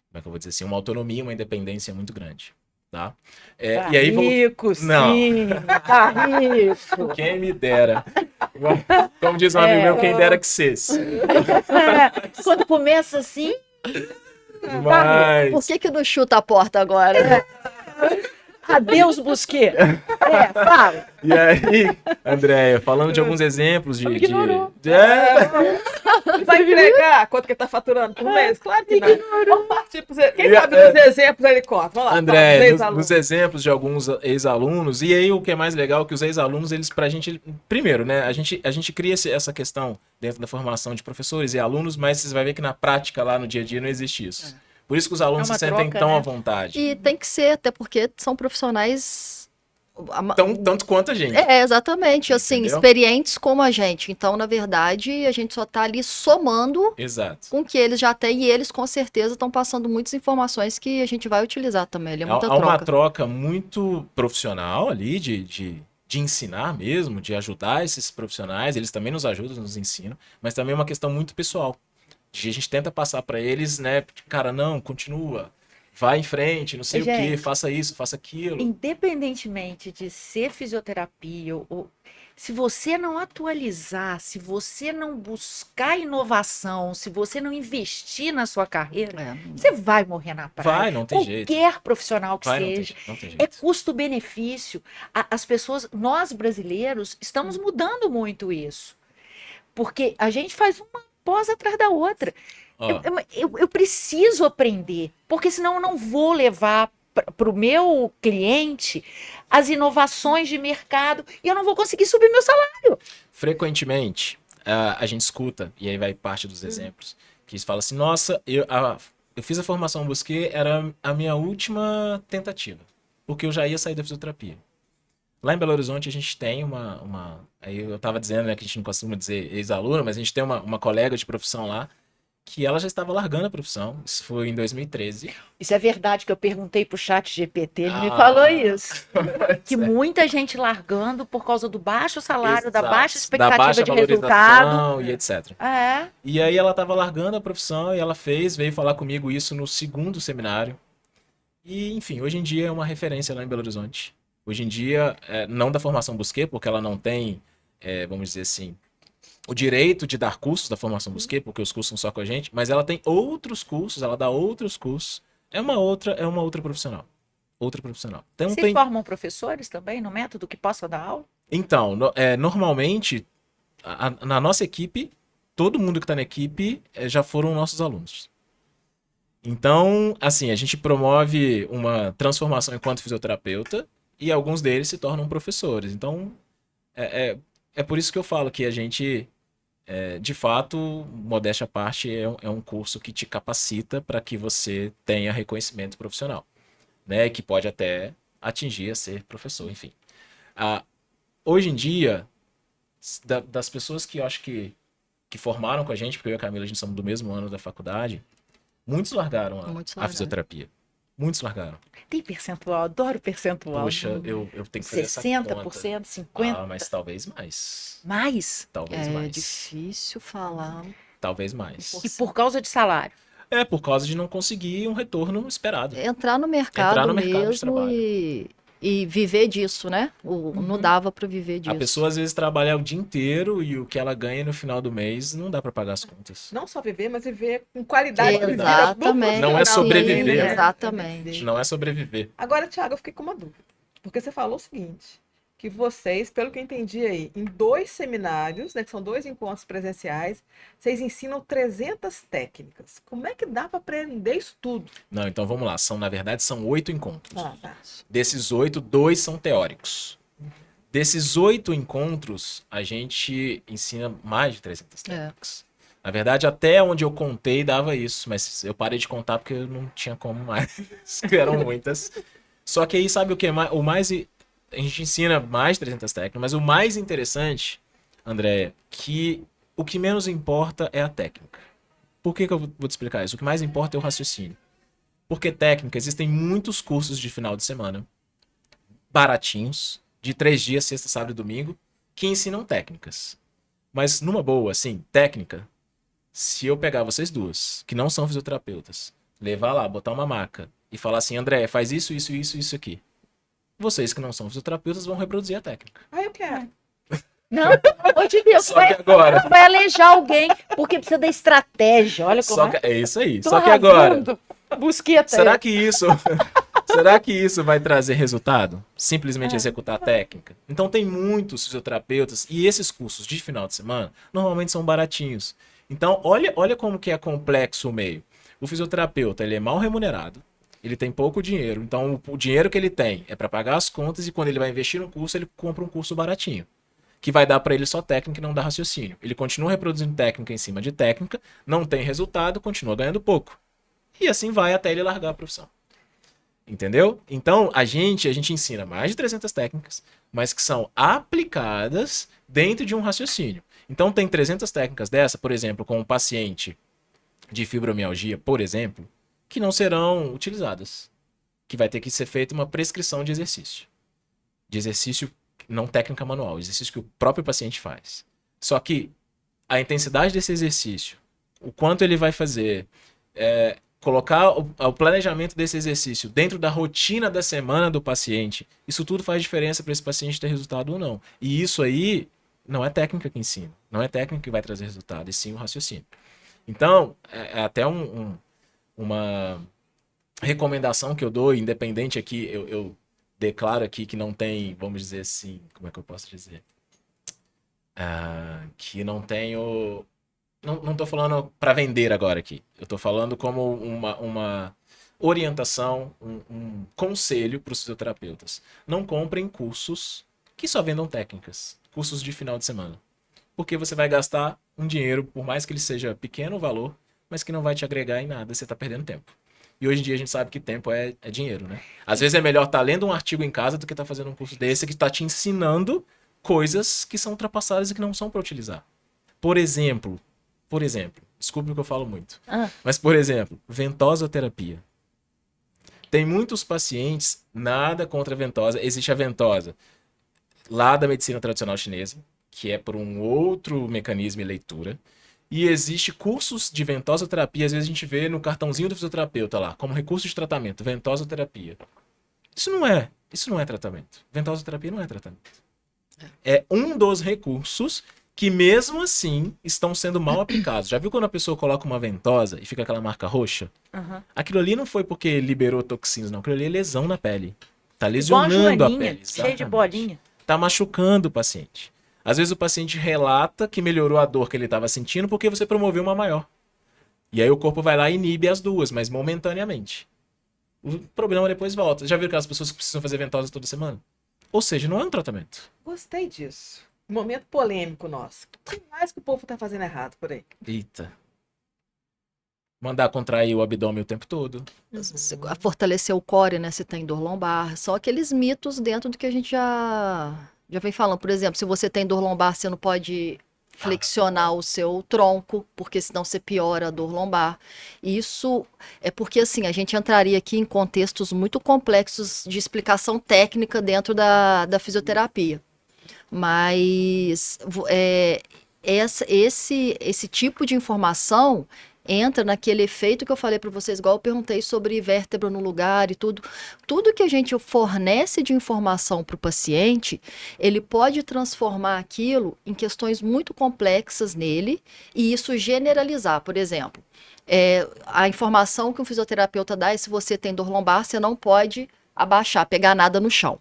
como é que eu vou dizer assim, uma autonomia, uma independência muito grande. Tá? Tá E aí, rico, Não. sim. Tá rico. Quem me dera. Como diz um amigo meu, quem dera que cesse. Quando começa assim, Mas... Por que não chuta a porta agora? adeus, Busquet. Fala. E aí, Andréia, falando de alguns exemplos Me ignorou. Vai entregar quanto que ele tá faturando por mês? Claro que não. Vamos partir pros... Quem sabe dos exemplos ele conta. Vamos lá. André, nos exemplos de alguns ex-alunos, e aí o que é mais legal é que os ex-alunos, eles, pra gente, primeiro, né, a gente cria essa questão dentro da formação de professores e alunos, mas vocês vão ver que na prática, lá no dia a dia, não existe isso. Por isso que os alunos É uma se sentem troca, tão né? à vontade. E tem que ser, até porque são profissionais Tanto quanto a gente. Exatamente, assim, Entendeu? experientes como a gente. Então, na verdade, a gente só está ali somando Exato. com o que eles já têm e eles, com certeza, estão passando muitas informações que a gente vai utilizar também. Ali é muita Há uma troca. troca muito profissional ali, de ensinar mesmo, de ajudar esses profissionais. Eles também nos ajudam, nos ensinam, mas também é uma questão muito pessoal. A gente tenta passar para eles, né? Cara, não, continua, vai em frente, não sei o quê, Gente, faça isso, faça aquilo. independentemente de ser fisioterapia, se você não atualizar, se você não buscar inovação, se você não investir na sua carreira, É, você vai morrer na praia. Vai, não tem jeito. Qualquer profissional que Vai, não tem seja. jeito, não tem É jeito. custo-benefício. As pessoas, nós brasileiros, estamos mudando muito isso. Porque a gente faz uma pós atrás da outra. Ó, Eu preciso aprender, porque senão eu não vou levar para o meu cliente as inovações de mercado e eu não vou conseguir subir meu salário. frequentemente, a gente escuta, e aí vai parte dos exemplos, que eles falam assim, nossa, eu fiz a formação Busquet, era a minha última tentativa, porque eu já ia sair da fisioterapia. Lá em Belo Horizonte a gente tem aí eu estava dizendo, né, que a gente não costuma dizer ex-aluna, mas a gente tem uma colega de profissão lá, que ela já estava largando a profissão, isso foi em 2013. Isso é verdade que eu perguntei pro chat GPT, ele me Ah. falou isso. Que muita gente largando por causa do baixo salário, da Exato. baixa expectativa da baixa de resultado. valorização e etc. É. E aí ela estava largando a profissão e ela veio falar comigo isso no segundo seminário. E, enfim, hoje em dia é uma referência lá em Belo Horizonte. Hoje em dia, não da formação Busquet, porque ela não tem, vamos dizer assim, o direito de dar cursos da formação Busquet, porque os cursos são só com a gente, mas ela tem outros cursos, ela dá outros cursos. É uma outra profissional. Outra profissional. Então, Vocês formam professores também no método que possa dar aula? Então, normalmente, na nossa equipe, todo mundo que está na equipe já foram nossos alunos. Então, assim, a gente promove uma transformação enquanto fisioterapeuta e alguns deles se tornam professores. Então, é por isso que eu falo que a gente, de fato, modéstia à parte, é um curso que te capacita para que você tenha reconhecimento profissional, né? Que pode até atingir a ser professor, enfim. Hoje em dia, das pessoas que eu acho que formaram com a gente, porque eu e a Camila, a gente somos do mesmo ano da faculdade, muitos largaram a fisioterapia. Muitos largaram. Tem percentual, adoro percentual. Poxa, eu tenho que fazer essa conta. 60%, 50%. Mas talvez mais. Mais? Talvez É mais. difícil falar. Talvez mais. E por causa de salário. Por causa de não conseguir um retorno esperado. Entrar no mercado, de mesmo trabalho. e viver disso, né? Não dava para viver disso. A pessoa às vezes trabalha o dia inteiro e o que ela ganha no final do mês não dá para pagar as contas. Não só viver, mas viver com qualidade de vida. Exatamente. Não é sobreviver. Sim, exatamente. Não é sobreviver. Agora, Thiago, eu fiquei com uma dúvida. Porque você falou o seguinte, que vocês, pelo que eu entendi aí, em 2 seminários, né, que são 2 encontros presenciais, vocês ensinam 300 técnicas. Como é que dá para aprender isso tudo? Não, então vamos lá. Na verdade, são 8 encontros. Tá. Desses 8, 2 são teóricos. Desses 8 encontros, a gente ensina mais de 300 técnicas. Na verdade, até onde eu contei dava isso, mas eu parei de contar porque eu não tinha como mais. Eram muitas. Só que aí, sabe o que? A gente ensina mais de 300 técnicas, mas o mais interessante, André, que o que menos importa é a técnica. Por que eu vou te explicar isso? O que mais importa é o raciocínio. Porque técnica, existem muitos cursos de final de semana, baratinhos, de 3 dias, sexta, sábado e domingo, que ensinam técnicas. Mas numa boa, assim, técnica, se eu pegar vocês duas, que não são fisioterapeutas, levar lá, botar uma maca e falar assim, André, faz isso, isso, isso, isso aqui. Vocês que não são fisioterapeutas vão reproduzir a técnica. Eu quero. Não, pelo amor de Deus, Só que agora... vai alejar alguém, porque precisa da estratégia. Olha como É isso aí. Tô Só que agora... arrasando. Busqueta. Será que isso vai trazer resultado? Simplesmente executar a técnica? Então tem muitos fisioterapeutas e esses cursos de final de semana normalmente são baratinhos. Então olha como que é complexo o meio. O fisioterapeuta, ele é mal remunerado, ele tem pouco dinheiro, então o dinheiro que ele tem é para pagar as contas e quando ele vai investir no curso, ele compra um curso baratinho, que vai dar para ele só técnica e não dá raciocínio. Ele continua reproduzindo técnica em cima de técnica, não tem resultado, continua ganhando pouco. E assim vai até ele largar a profissão. Entendeu? Então, a gente ensina mais de 300 técnicas, mas que são aplicadas dentro de um raciocínio. Então, tem 300 técnicas dessa, por exemplo, com um paciente de fibromialgia, por exemplo, que não serão utilizadas. Que vai ter que ser feita uma prescrição de exercício. De exercício não técnica manual, exercício que o próprio paciente faz. Só que a intensidade desse exercício, o quanto ele vai fazer, colocar o planejamento desse exercício dentro da rotina da semana do paciente, isso tudo faz diferença para esse paciente ter resultado ou não. E isso aí não é técnica que ensina, não é técnica que vai trazer resultado, e sim o raciocínio. Então, é até uma recomendação que eu dou, independente aqui, eu declaro aqui que não tem, vamos dizer assim, como é que eu posso dizer? Que não tenho... Não tô falando para vender agora aqui. Eu tô falando como uma orientação, um conselho para os fisioterapeutas. Não comprem cursos que só vendam técnicas. Cursos de final de semana. Porque você vai gastar um dinheiro, por mais que ele seja pequeno o valor, mas que não vai te agregar em nada. Você tá perdendo tempo. E hoje em dia a gente sabe que tempo é dinheiro, né? Às vezes é melhor estar lendo um artigo em casa do que estar fazendo um curso desse que está te ensinando coisas que são ultrapassadas e que não são para utilizar. Por exemplo, desculpe o que eu falo muito, mas por exemplo, ventosoterapia. Tem muitos pacientes, nada contra a ventosa, existe a ventosa lá da medicina tradicional chinesa, que é por um outro mecanismo e leitura, e existe cursos de ventosoterapia, às vezes a gente vê no cartãozinho do fisioterapeuta lá, como recurso de tratamento, ventosoterapia. Isso não é tratamento. Ventosoterapia não é tratamento. É um dos recursos que mesmo assim estão sendo mal aplicados. Já viu quando a pessoa coloca uma ventosa e fica aquela marca roxa? Uhum. Aquilo ali não foi porque liberou toxinas, não. Aquilo ali é lesão na pele. Tá Igual lesionando a joaninha, pele. cheio de Exatamente. bolinha. Tá machucando o paciente. Às vezes o paciente relata que melhorou a dor que ele estava sentindo porque você promoveu uma maior. E aí o corpo vai lá e inibe as duas, mas momentaneamente. O problema depois volta. Já viu aquelas pessoas que precisam fazer ventosa toda semana? Ou seja, não é um tratamento. Gostei disso. Momento polêmico nosso. O que mais que o povo tá fazendo errado por aí? Eita. Mandar contrair o abdômen o tempo todo. Fortalecer o core, né? Se tem dor lombar. Só aqueles mitos dentro do que a gente já vem falando. Por exemplo, se você tem dor lombar, você não pode flexionar o seu tronco, porque senão você piora a dor lombar. Isso é porque, assim, a gente entraria aqui em contextos muito complexos de explicação técnica dentro da fisioterapia. Mas esse tipo de informação entra naquele efeito que eu falei para vocês, igual eu perguntei sobre vértebra no lugar e tudo. Tudo que a gente fornece de informação para o paciente, ele pode transformar aquilo em questões muito complexas nele e isso generalizar. Por exemplo, a informação que um fisioterapeuta dá é se você tem dor lombar, você não pode abaixar, pegar nada no chão.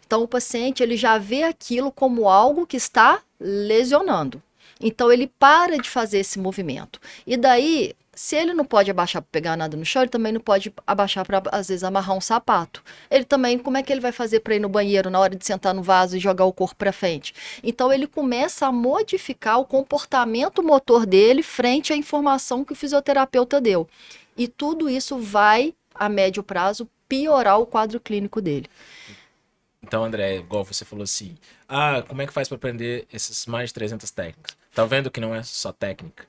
Então, o paciente ele já vê aquilo como algo que está lesionando. Então, ele para de fazer esse movimento. E daí, se ele não pode abaixar para pegar nada no chão, ele também não pode abaixar para, às vezes, amarrar um sapato. Ele também, como é que ele vai fazer para ir no banheiro na hora de sentar no vaso e jogar o corpo para frente? Então, ele começa a modificar o comportamento motor dele frente à informação que o fisioterapeuta deu. E tudo isso vai, a médio prazo, piorar o quadro clínico dele. Então, André, igual você falou assim, como é que faz para aprender essas mais de 300 técnicas? Tá vendo que não é só técnica?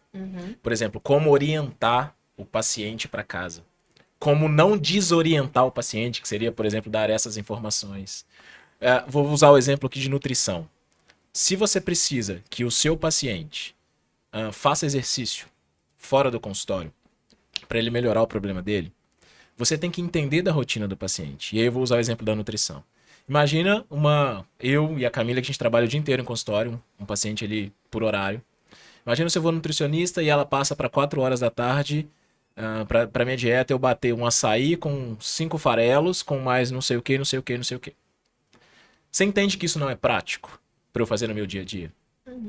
Por exemplo, como orientar o paciente para casa. Como não desorientar o paciente, que seria, por exemplo, dar essas informações. Vou usar o exemplo aqui de nutrição. Se você precisa que o seu paciente faça exercício fora do consultório para ele melhorar o problema dele, você tem que entender da rotina do paciente. E aí eu vou usar o exemplo da nutrição. Imagina eu e a Camila, que a gente trabalha o dia inteiro em consultório, um paciente ali por horário. Imagina se eu vou no nutricionista e ela passa para 4 horas da tarde, para minha dieta eu bater um açaí com 5 farelos, com mais não sei o que, não sei o que, não sei o que. Você entende que isso não é prático para eu fazer no meu dia a dia?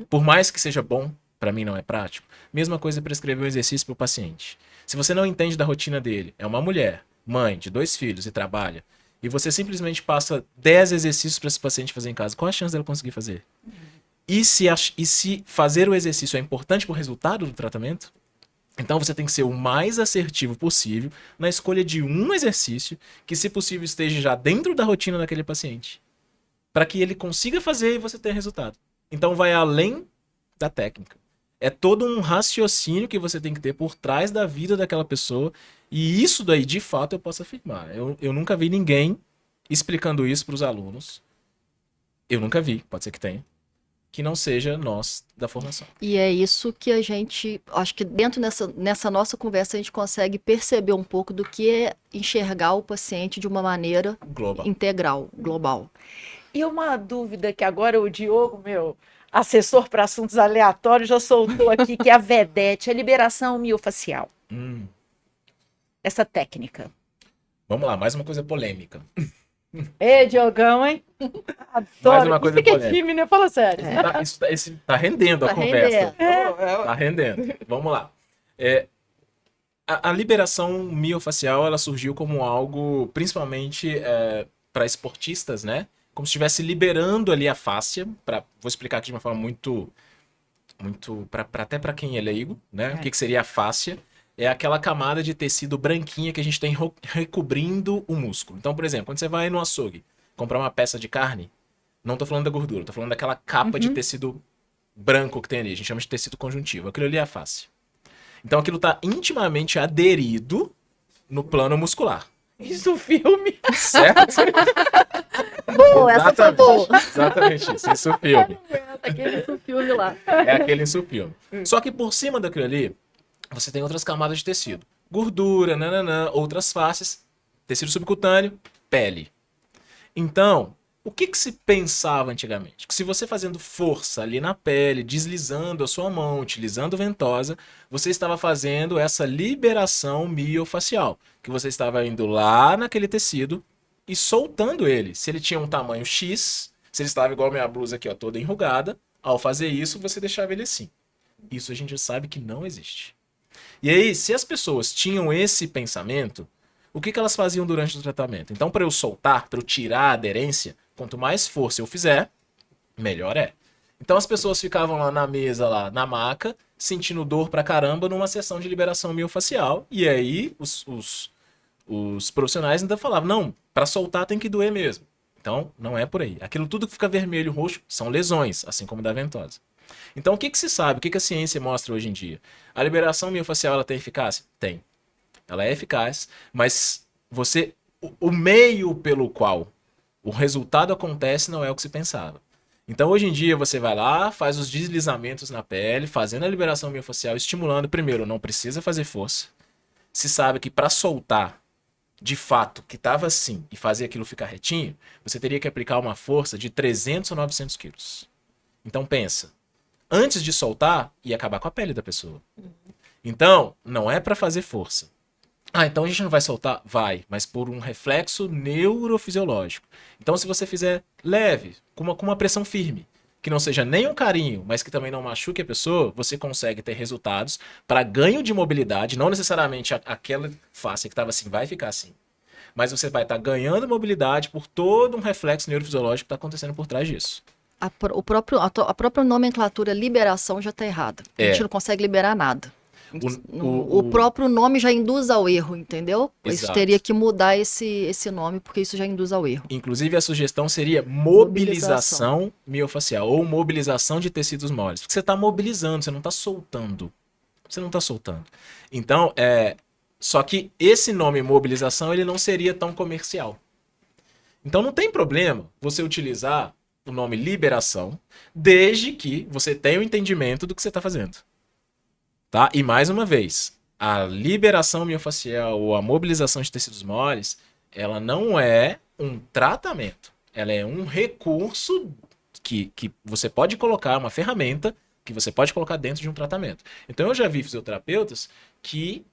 Por mais que seja bom, para mim não é prático. Mesma coisa para escrever um exercício para o paciente. Se você não entende da rotina dele, é uma mulher, mãe de 2 filhos e trabalha, e você simplesmente passa 10 exercícios para esse paciente fazer em casa, qual a chance dela conseguir fazer? E se fazer o exercício é importante para o resultado do tratamento? Então você tem que ser o mais assertivo possível na escolha de um exercício que, se possível, esteja já dentro da rotina daquele paciente, para que ele consiga fazer e você tenha resultado. Então vai além da técnica. É todo um raciocínio que você tem que ter por trás da vida daquela pessoa, e isso daí, de fato, eu posso afirmar. Eu nunca vi ninguém explicando isso para os alunos. Eu nunca vi, pode ser que tenha, que não seja nós da formação. E é isso que a gente, acho que dentro nessa nossa conversa a gente consegue perceber um pouco do que é enxergar o paciente de uma maneira Global. integral, global. E uma dúvida que agora o Diogo, meu assessor para assuntos aleatórios, já soltou aqui, que é a VEDET, a liberação miofascial. Essa técnica. Vamos lá, mais uma coisa polêmica. Ê, Diogão, hein? Adoro. Mais uma coisa Isso que é polêmica. time, né? Fala sério. Esse tá rendendo a Tá conversa. rendendo. Tá rendendo. Vamos lá. A liberação miofacial, ela surgiu como algo, principalmente para esportistas, né? Como se estivesse liberando ali a fáscia. Vou explicar aqui de uma forma muito até para quem é leigo, né? O que seria a fáscia? É aquela camada de tecido branquinha que a gente tem recobrindo o músculo. Então, por exemplo, quando você vai no açougue comprar uma peça de carne, não tô falando da gordura, tô falando daquela capa de tecido branco que tem ali. A gente chama de tecido conjuntivo. Aquilo ali é a fáscia. Então, aquilo tá intimamente aderido no plano muscular. Isso, filme. Certo? Boa, essa foi boa. Exatamente isso. Isso filme. Aquele filme lá. É aquele insufilme. Só que por cima daquilo ali, você tem outras camadas de tecido. Gordura, nananã, outras faces, tecido subcutâneo, pele. Então, o que se pensava antigamente? Que se você fazendo força ali na pele, deslizando a sua mão, utilizando ventosa, você estava fazendo essa liberação miofacial. Que você estava indo lá naquele tecido e soltando ele. Se ele tinha um tamanho X, se ele estava igual a minha blusa aqui, ó, toda enrugada, ao fazer isso, você deixava ele assim. Isso a gente sabe que não existe. E aí, se as pessoas tinham esse pensamento, o que elas faziam durante o tratamento? Então, para eu soltar, para eu tirar a aderência, quanto mais força eu fizer, melhor é. Então, as pessoas ficavam lá na mesa, lá na maca, sentindo dor pra caramba numa sessão de liberação miofacial. E aí, os profissionais ainda falavam, não, para soltar tem que doer mesmo. Então, não é por aí. Aquilo tudo que fica vermelho e roxo são lesões, assim como da ventosa. Então, o que se sabe? O que a ciência mostra hoje em dia? A liberação miofacial, ela tem eficácia? Tem. Ela é eficaz, mas o meio pelo qual o resultado acontece não é o que se pensava. Então, hoje em dia, você vai lá, faz os deslizamentos na pele, fazendo a liberação miofacial, estimulando. Primeiro, não precisa fazer força. Se sabe que para soltar, de fato, que estava assim, e fazer aquilo ficar retinho, você teria que aplicar uma força de 300 ou 900 quilos. Então, pensa. Antes de soltar, ia acabar com a pele da pessoa. Então, não é para fazer força. Ah, então a gente não vai soltar? Vai, mas por um reflexo neurofisiológico. Então, se você fizer leve, com uma pressão firme, que não seja nem um carinho, mas que também não machuque a pessoa, você consegue ter resultados para ganho de mobilidade, não necessariamente aquela face que estava assim vai ficar assim. Mas você vai estar ganhando mobilidade por todo um reflexo neurofisiológico que está acontecendo por trás disso. A própria nomenclatura liberação já está errada. A gente não consegue liberar nada. O próprio nome já induz ao erro, entendeu? Isso Exato. teria que mudar esse nome, porque isso já induz ao erro. Inclusive, a sugestão seria mobilização miofacial ou mobilização de tecidos moles. Porque você está mobilizando, você não está soltando. Você não está soltando. Então, só que esse nome mobilização, ele não seria tão comercial. Então, não tem problema você utilizar o nome liberação, desde que você tenha o entendimento do que você está fazendo. Tá? E mais uma vez, a liberação miofacial ou a mobilização de tecidos moles, ela não é um tratamento. Ela é um recurso que você pode colocar, uma ferramenta que você pode colocar dentro de um tratamento. Então eu já vi fisioterapeutas que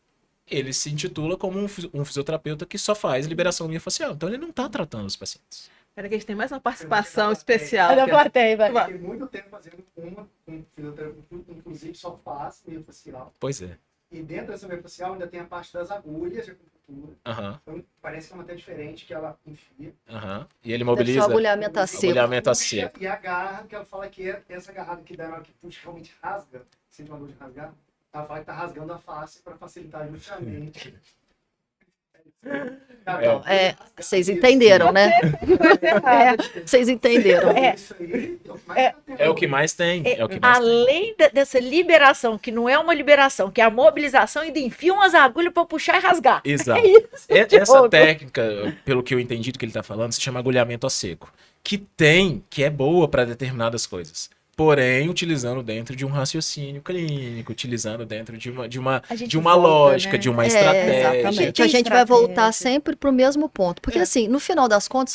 ele se intitula como um fisioterapeuta que só faz liberação miofacial. Então ele não está tratando os pacientes. Espera que a gente tem mais uma participação especial. Olha a plateia, vai. Fiquei muito tempo fazendo um fisioterapeuta, inclusive só faz miofacial. Pois é. E dentro dessa miofacial ainda tem a parte das agulhas de acupuntura. Uhum. Então parece que é uma até diferente que ela enfia. Uhum. E ele Deve ser mobiliza. um agulhamento a seco. Agulhamento a seco. E a garra, que ela fala que é essa agarrada que dá na hora que puxa realmente rasga, sente uma dor de rasgar. Rafael tá rasgando a face para facilitar justamente. Vocês entenderam, né? Vocês entenderam. Isso aí É o que mais tem. É o que mais tem. Além dessa liberação, que não é uma liberação, que é a mobilização, ainda enfia umas agulhas para puxar e rasgar. Exato. É isso, Essa Diogo. técnica, pelo que eu entendi do que ele está falando, se chama agulhamento a seco. Que é boa para determinadas coisas. Porém, utilizando dentro de um raciocínio clínico, utilizando dentro de uma A gente de uma volta, lógica, né? de uma estratégia. Exatamente. Tem A gente vai voltar estratégia. sempre para o mesmo ponto. Porque, assim, no final das contas,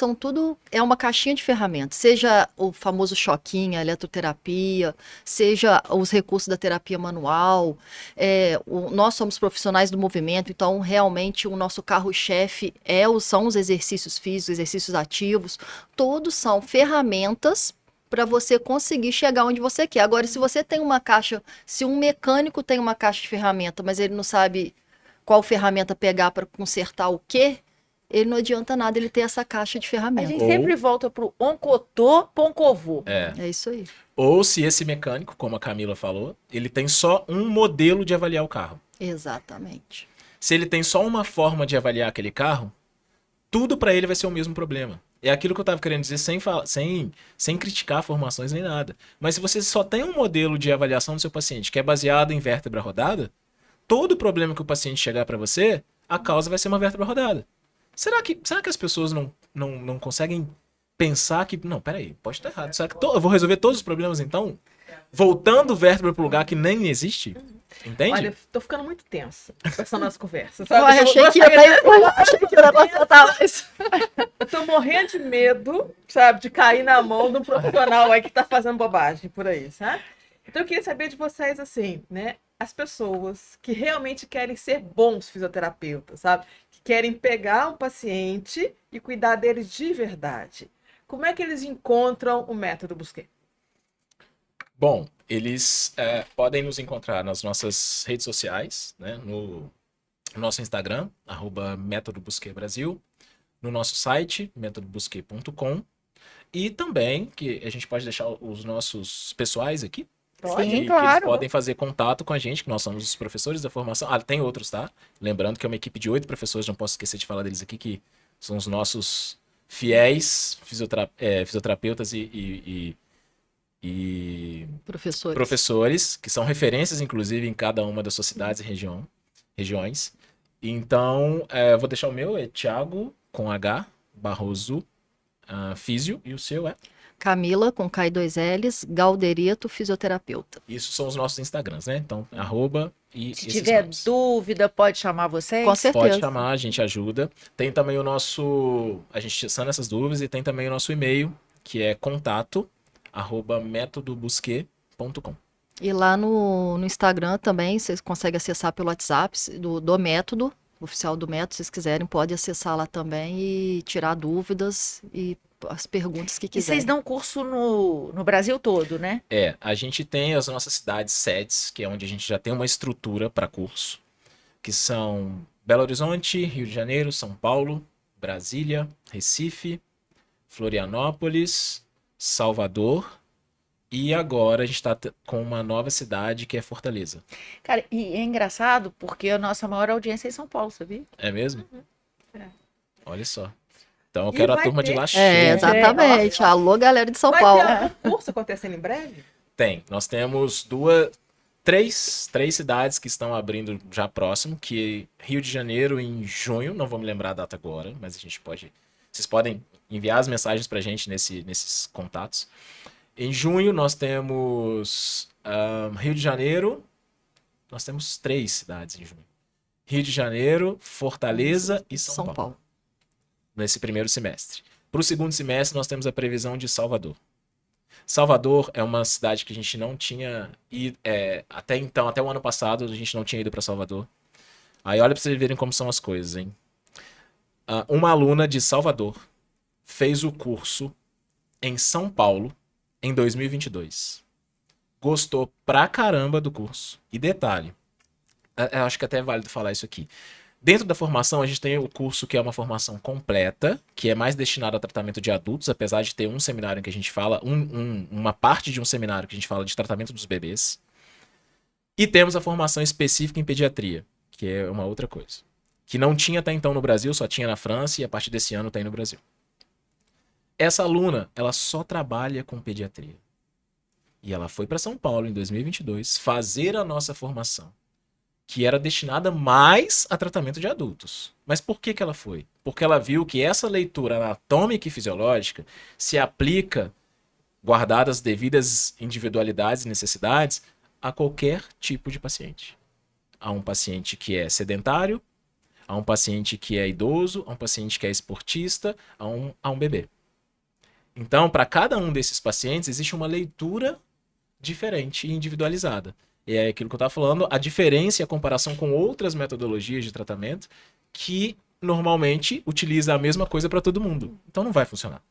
é uma caixinha de ferramentas. Seja o famoso choquinho, a eletroterapia, seja os recursos da terapia manual. Nós somos profissionais do movimento, então, realmente, o nosso carro-chefe são os exercícios físicos, exercícios ativos. Todos são ferramentas para você conseguir chegar onde você quer. Agora, se você tem uma caixa, se um mecânico tem uma caixa de ferramenta, mas ele não sabe qual ferramenta pegar para consertar o quê, ele não adianta nada ele ter essa caixa de A ferramentas. gente Ou- sempre volta pro oncotô, poncovô. É isso aí. Ou se esse mecânico, como a Camila falou, ele tem só um modelo de avaliar o carro. Exatamente. Se ele tem só uma forma de avaliar aquele carro, tudo para ele vai ser o mesmo problema. É aquilo que eu tava querendo dizer sem criticar formações nem nada. Mas se você só tem um modelo de avaliação do seu paciente que é baseado em vértebra rodada, todo problema que o paciente chegar para você, a causa vai ser uma vértebra rodada. Será que as pessoas não conseguem pensar que... Não, peraí, pode estar errado. Será que eu vou resolver todos os problemas então? Voltando vértebra pro lugar que nem existe? Entende? Olha, eu tô ficando muito tensa conversando nas conversas. Sabe? Olha, Eu achei que gostaria- ia estar mais. Eu tô morrendo de medo, sabe, de cair na mão de um profissional aí que tá fazendo bobagem por aí, sabe? Então eu queria saber de vocês, assim, né? As pessoas que realmente querem ser bons fisioterapeutas, sabe? Que querem pegar um paciente e cuidar dele de verdade. Como é que eles encontram o método Busquet? Bom, eles podem nos encontrar nas nossas redes sociais, né? No nosso Instagram, @Método Busquet Brasil, no nosso site, metodobusquet.com, e também, que a gente pode deixar os nossos pessoais aqui, Sim, que eles claro. podem fazer contato com a gente, que nós somos os professores da formação. Ah, tem outros, tá? Lembrando que é uma equipe de 8 professores, não posso esquecer de falar deles aqui, que são os nossos fiéis fisioterapeutas e Professores. professores, que são referências, inclusive, em cada uma das suas cidades e regiões. Então, eu vou deixar o meu, é Thiago, com H, Barroso, Físio, e o seu é? Camila, com K e 2 L's, Galderito, fisioterapeuta. Isso são os nossos Instagrams, né? Então, e Se esses tiver nomes. dúvida, pode chamar vocês? Com certeza. Pode chamar, a gente ajuda. Tem também o nosso... A gente sana essas dúvidas e tem também o nosso e-mail, que é contato@metodobusquet.com. E lá no Instagram também, vocês conseguem acessar pelo WhatsApp do método, oficial do método, se vocês quiserem, pode acessar lá também e tirar dúvidas e as perguntas que E quiserem. vocês dão curso no Brasil todo, né? A gente tem as nossas cidades sedes, que é onde a gente já tem uma estrutura para curso, que são Belo Horizonte, Rio de Janeiro, São Paulo, Brasília, Recife, Florianópolis, Salvador, e agora a gente está com uma nova cidade que é Fortaleza. Cara, e é engraçado porque a nossa maior audiência é em São Paulo, sabia? É mesmo? É. Olha só. Então eu E quero a vai turma de ter- lá É, cheia. exatamente. Alô, galera de São Vai Paulo. ter algum curso acontecendo em breve? Tem. Nós temos três cidades que estão abrindo já próximo, que é Rio de Janeiro em junho, não vou me lembrar a data agora, mas vocês podem enviar as mensagens pra gente nesses contatos. Em junho nós temos Rio de Janeiro, nós temos 3 cidades em junho. Rio de Janeiro, Fortaleza e São Paulo. Nesse primeiro semestre. Para o segundo semestre, nós temos a previsão de Salvador. Salvador é uma cidade que a gente não tinha ido, até o ano passado, a gente não tinha ido para Salvador. Aí olha para vocês verem como são as coisas, hein? Uma aluna de Salvador fez o curso em São Paulo em 2022. Gostou pra caramba do curso. E detalhe, eu acho que até é válido falar isso aqui. Dentro da formação, a gente tem o curso que é uma formação completa, que é mais destinado ao tratamento de adultos, apesar de ter um seminário em que a gente fala, uma parte de um seminário que a gente fala de tratamento dos bebês. E temos a formação específica em pediatria, que é uma outra coisa. Que não tinha até então no Brasil, só tinha na França e a partir desse ano tem no Brasil. Essa aluna, ela só trabalha com pediatria. E ela foi para São Paulo em 2022 fazer a nossa formação, que era destinada mais a tratamento de adultos. Mas por que que ela foi? Porque ela viu que essa leitura anatômica e fisiológica se aplica, guardadas as devidas individualidades e necessidades, a qualquer tipo de paciente. A um paciente que é sedentário, a um paciente que é idoso, a um paciente que é esportista, a um bebê. Então, para cada um desses pacientes, existe uma leitura diferente e individualizada. E é aquilo que eu estava falando, a diferença e a comparação com outras metodologias de tratamento que normalmente utiliza a mesma coisa para todo mundo. Então não vai funcionar.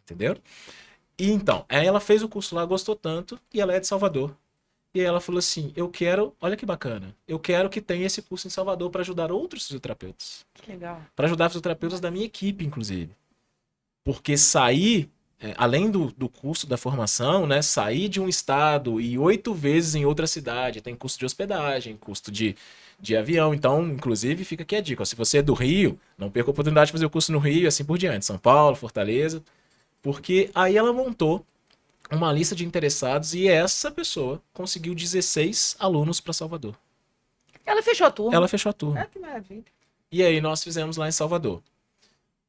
Entendeu? E então, aí ela fez o curso lá, gostou tanto, e ela é de Salvador. E aí ela falou assim, eu quero, olha que bacana, eu quero que tenha esse curso em Salvador para ajudar outros fisioterapeutas. Que legal. Para ajudar fisioterapeutas da minha equipe, inclusive. Porque sair, além do curso da formação, né, sair de um estado e 8 vezes em outra cidade, tem custo de hospedagem, custo de avião. Então, inclusive, fica aqui a dica. Ó, se você é do Rio, não perca a oportunidade de fazer o curso no Rio e assim por diante. São Paulo, Fortaleza. Porque aí ela montou uma lista de interessados e essa pessoa conseguiu 16 alunos para Salvador. Ela fechou a turma. Ela fechou a turma. Ah, que maravilha. E aí nós fizemos lá em Salvador.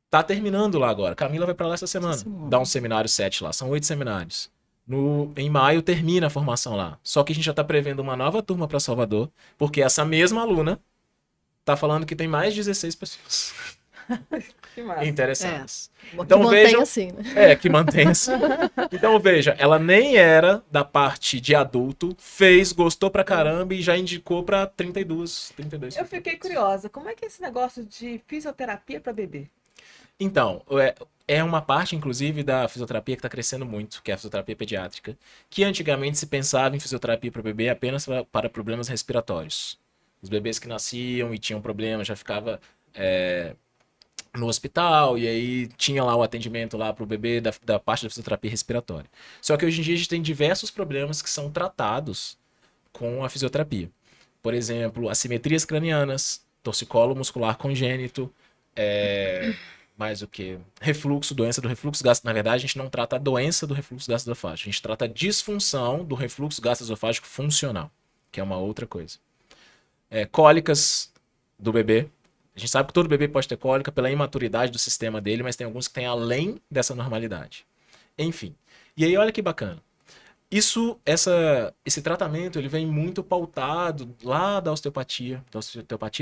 Tá terminando lá agora. Camila vai para lá essa semana. Dá um seminário 7 lá. São 8 seminários. Em maio termina a formação lá. Só que a gente já tá prevendo uma nova turma para Salvador, porque essa mesma aluna tá falando que tem mais 16 pessoas Que massa. interessadas. Então, Então, mantém vejam- assim, né? Que mantém assim. Então veja, ela nem era da parte de adulto, fez, gostou pra caramba e já indicou pra 32. Eu fiquei curiosa, como é que é esse negócio de fisioterapia para bebê? Então, é uma parte, inclusive, da fisioterapia que está crescendo muito, que é a fisioterapia pediátrica, que antigamente se pensava em fisioterapia para bebê apenas para problemas respiratórios. Os bebês que nasciam e tinham problemas já ficava no hospital e aí tinha lá o atendimento lá para o bebê da parte da fisioterapia respiratória. Só que hoje em dia a gente tem diversos problemas que são tratados com a fisioterapia. Por exemplo, assimetrias cranianas, torcicolo muscular congênito, mais o que? Refluxo, doença do refluxo gástrico. Na verdade, a gente não trata a doença do refluxo gastroesofágico. A gente trata a disfunção do refluxo gastroesofágico funcional, que é uma outra coisa. Cólicas do bebê. A gente sabe que todo bebê pode ter cólica pela imaturidade do sistema dele, mas tem alguns que têm além dessa normalidade. Enfim. E aí, olha que bacana. Esse tratamento ele vem muito pautado lá da osteopatia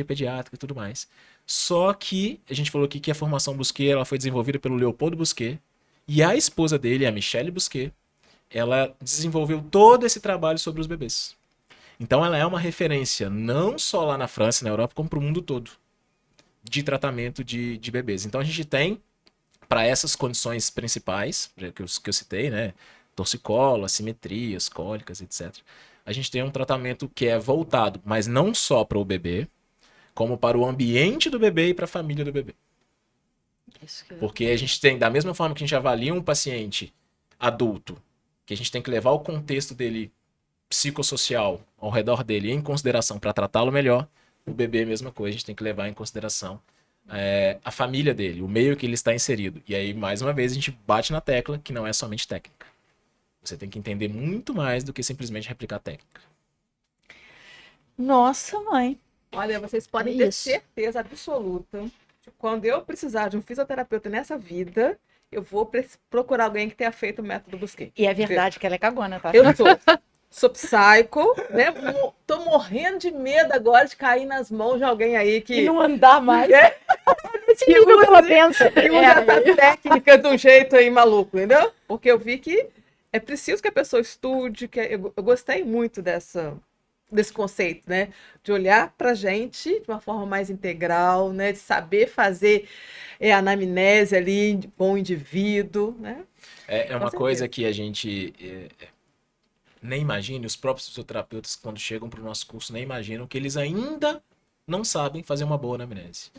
pediátrica e tudo mais. Só que a gente falou aqui que a formação Busquet ela foi desenvolvida pelo Leopoldo Busquet e a esposa dele, a Michelle Busquet, ela desenvolveu todo esse trabalho sobre os bebês. Então ela é uma referência não só lá na França e na Europa, como para o mundo todo de tratamento de bebês. Então a gente tem para essas condições principais que eu citei, né? Torcicolo, assimetrias, cólicas, etc. A gente tem um tratamento que é voltado, mas não só para o bebê, como para o ambiente do bebê e para a família do bebê. Isso que Porque a gente tem, da mesma forma que a gente avalia um paciente adulto, que a gente tem que levar o contexto dele psicossocial ao redor dele em consideração para tratá-lo melhor, o bebê é a mesma coisa, a gente tem que levar em consideração a família dele, o meio que ele está inserido. E aí, mais uma vez, a gente bate na tecla que não é somente técnica. Você tem que entender muito mais do que simplesmente replicar a técnica. Nossa, mãe. Olha, vocês podem É ter isso. certeza absoluta que quando eu precisar de um fisioterapeuta nessa vida, eu vou procurar alguém que tenha feito o método Busquet. E é verdade que ela é cagona, tá? Eu sou psycho, né? Tô morrendo de medo agora de cair nas mãos de alguém aí E que não andar mais. É. Nesse nível que ela pensa. que usa essa técnica de um jeito aí maluco, entendeu? Porque eu vi que é preciso que a pessoa estude, que eu gostei muito desse conceito, né? De olhar pra gente de uma forma mais integral, né? De saber fazer anamnese ali com o indivíduo, né? É uma Com coisa certeza. que a gente nem imagina, os próprios fisioterapeutas, quando chegam para o nosso curso, nem imaginam que eles ainda não sabem fazer uma boa anamnese.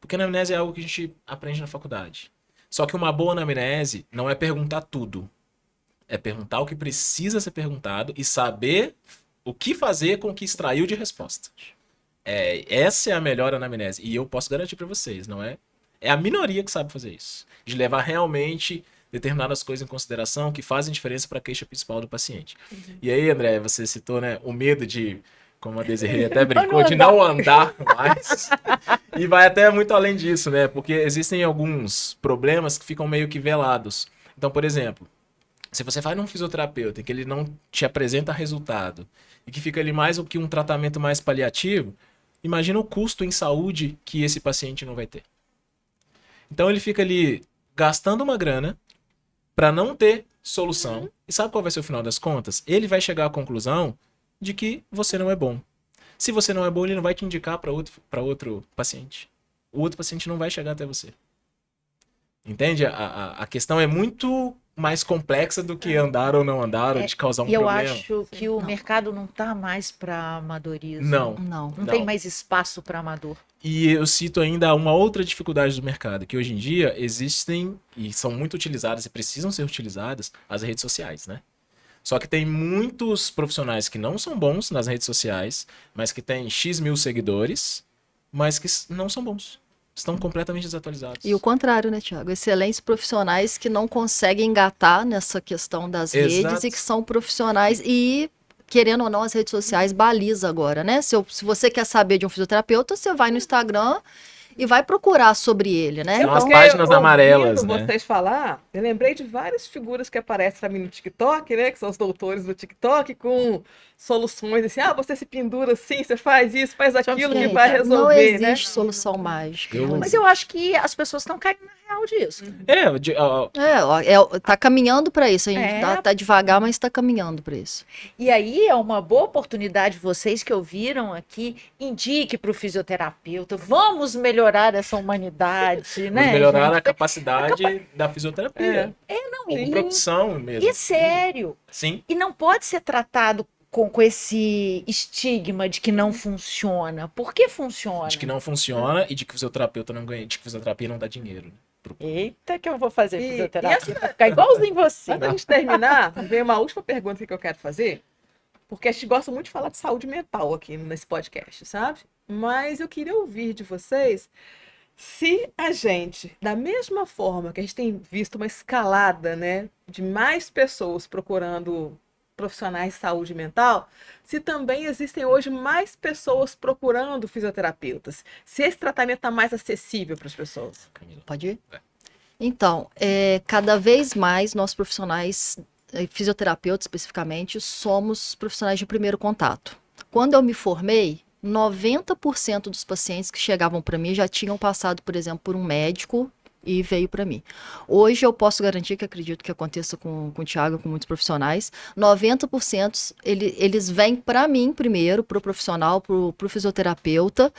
Porque a anamnese é algo que a gente aprende na faculdade. Só que uma boa anamnese não é perguntar tudo. É perguntar o que precisa ser perguntado e saber O que fazer com o que extraiu de resposta. Essa é a melhor anamnese. E eu posso garantir para vocês, não é? É a minoria que sabe fazer isso. De levar realmente determinadas coisas em consideração que fazem diferença para a queixa principal do paciente. E aí, André, você citou, né, o medo de, como a Desirê até brincou, de não andar mais. E vai até muito além disso, né? Porque existem alguns problemas que ficam meio que velados. Então, por exemplo, se você vai num fisioterapeuta e que ele não te apresenta resultado e que fica ali mais do que um tratamento mais paliativo, imagina o custo em saúde que esse paciente não vai ter. Então ele fica ali gastando uma grana para não ter solução. E sabe qual vai ser o final das contas? Ele vai chegar à conclusão de que você não é bom. Se você não é bom, ele não vai te indicar para outro paciente. O outro paciente não vai chegar até você. Entende? A questão é muito mais complexa do que andar ou não andar, ou de causar um E eu problema. acho que o Não. mercado não está mais para amadorismo. Não. Não. Não tem mais espaço para amador. E eu cito ainda uma outra dificuldade do mercado, que hoje em dia existem, e são muito utilizadas e precisam ser utilizadas, as redes sociais, né? Só que tem muitos profissionais que não são bons nas redes sociais, mas que têm X mil seguidores, mas que não são bons. Estão completamente desatualizados. E o contrário, né, Tiago? Excelentes profissionais que não conseguem engatar nessa questão das redes Exato. e que são profissionais e, querendo ou não, as redes sociais baliza agora, né? Se você quer saber de um fisioterapeuta, você vai no Instagram e vai procurar sobre ele, né? São as Porque páginas ouvindo amarelas, né? vocês falar, eu lembrei de várias figuras que aparecem pra mim no TikTok, né? Que são os doutores do TikTok, com soluções assim, você se pendura assim, você faz isso, faz aquilo que Gente, vai não resolver, né? existe solução mágica. Eu- não Mas existe. eu acho que as pessoas estão caindo na real disso. Tá caminhando para isso. A gente É. tá devagar, mas tá caminhando para isso. E aí é uma boa oportunidade, vocês que ouviram aqui, indique para o fisioterapeuta. Vamos melhorar essa humanidade, né? Vamos melhorar gente? a capacidade da fisioterapia. Não, Com e- profissão mesmo. e sério. Sim. E não pode ser tratado com esse estigma de que não funciona. Por que funciona? De que não funciona e de que o fisioterapeuta não ganha, de que fisioterapia não dá dinheiro. Né? Eita, que eu vou fazer E fisioterapia pra ficar igualzinho você. Antes da gente terminar, vem uma última pergunta que eu quero fazer, porque a gente gosta muito de falar de saúde mental aqui nesse podcast, sabe? Mas eu queria ouvir de vocês se a gente, da mesma forma que a gente tem visto uma escalada, né, de mais pessoas procurando profissionais de saúde mental, se também existem hoje mais pessoas procurando fisioterapeutas, se esse tratamento está mais acessível para as pessoas. Camila. Pode ir? Então, cada vez mais nós profissionais, fisioterapeutas especificamente, somos profissionais de primeiro contato. Quando eu me formei, 90% dos pacientes que chegavam para mim já tinham passado, por exemplo, por um médico e veio para mim. Hoje eu posso garantir, que acredito que aconteça com o Thiago, com muitos profissionais, 90% eles vêm para mim primeiro, para o profissional, para o fisioterapeuta,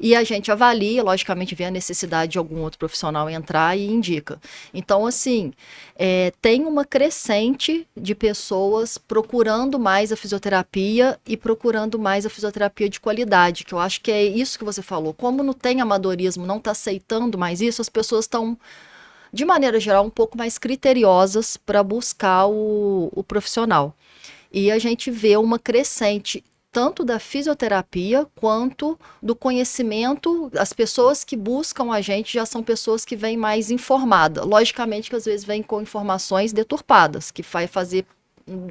e a gente avalia, logicamente, vê a necessidade de algum outro profissional entrar e indica. Então, assim, tem uma crescente de pessoas procurando mais a fisioterapia e procurando mais a fisioterapia de qualidade, que eu acho que é isso que você falou. Como não tem amadorismo, não está aceitando mais isso, as pessoas estão, de maneira geral, um pouco mais criteriosas para buscar o profissional. E a gente vê uma crescente tanto da fisioterapia quanto do conhecimento. As pessoas que buscam a gente já são pessoas que vêm mais informadas. Logicamente que às vezes vêm com informações deturpadas, que vai fazer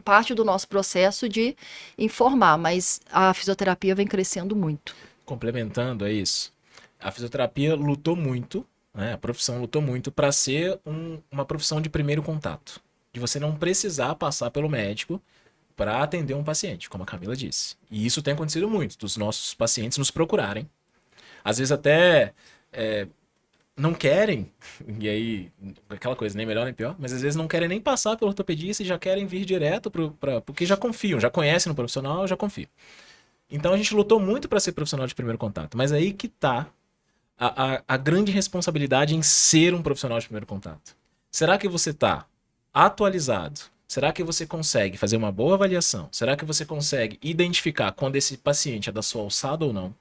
parte do nosso processo de informar, mas a fisioterapia vem crescendo muito. Complementando a isso, a fisioterapia lutou muito, né, a profissão lutou muito para ser uma profissão de primeiro contato. De você não precisar passar pelo médico para atender um paciente, como a Camila disse. E isso tem acontecido muito, dos nossos pacientes nos procurarem. Às vezes até não querem, e aí, aquela coisa, nem melhor nem pior, mas às vezes não querem nem passar pelo ortopedista e já querem vir direto porque já confiam, já conhecem no profissional, já confiam. Então a gente lutou muito para ser profissional de primeiro contato, mas aí que tá a grande responsabilidade em ser um profissional de primeiro contato. Será que você está atualizado? Será que você consegue fazer uma boa avaliação? Será que você consegue identificar quando esse paciente é da sua alçada ou não?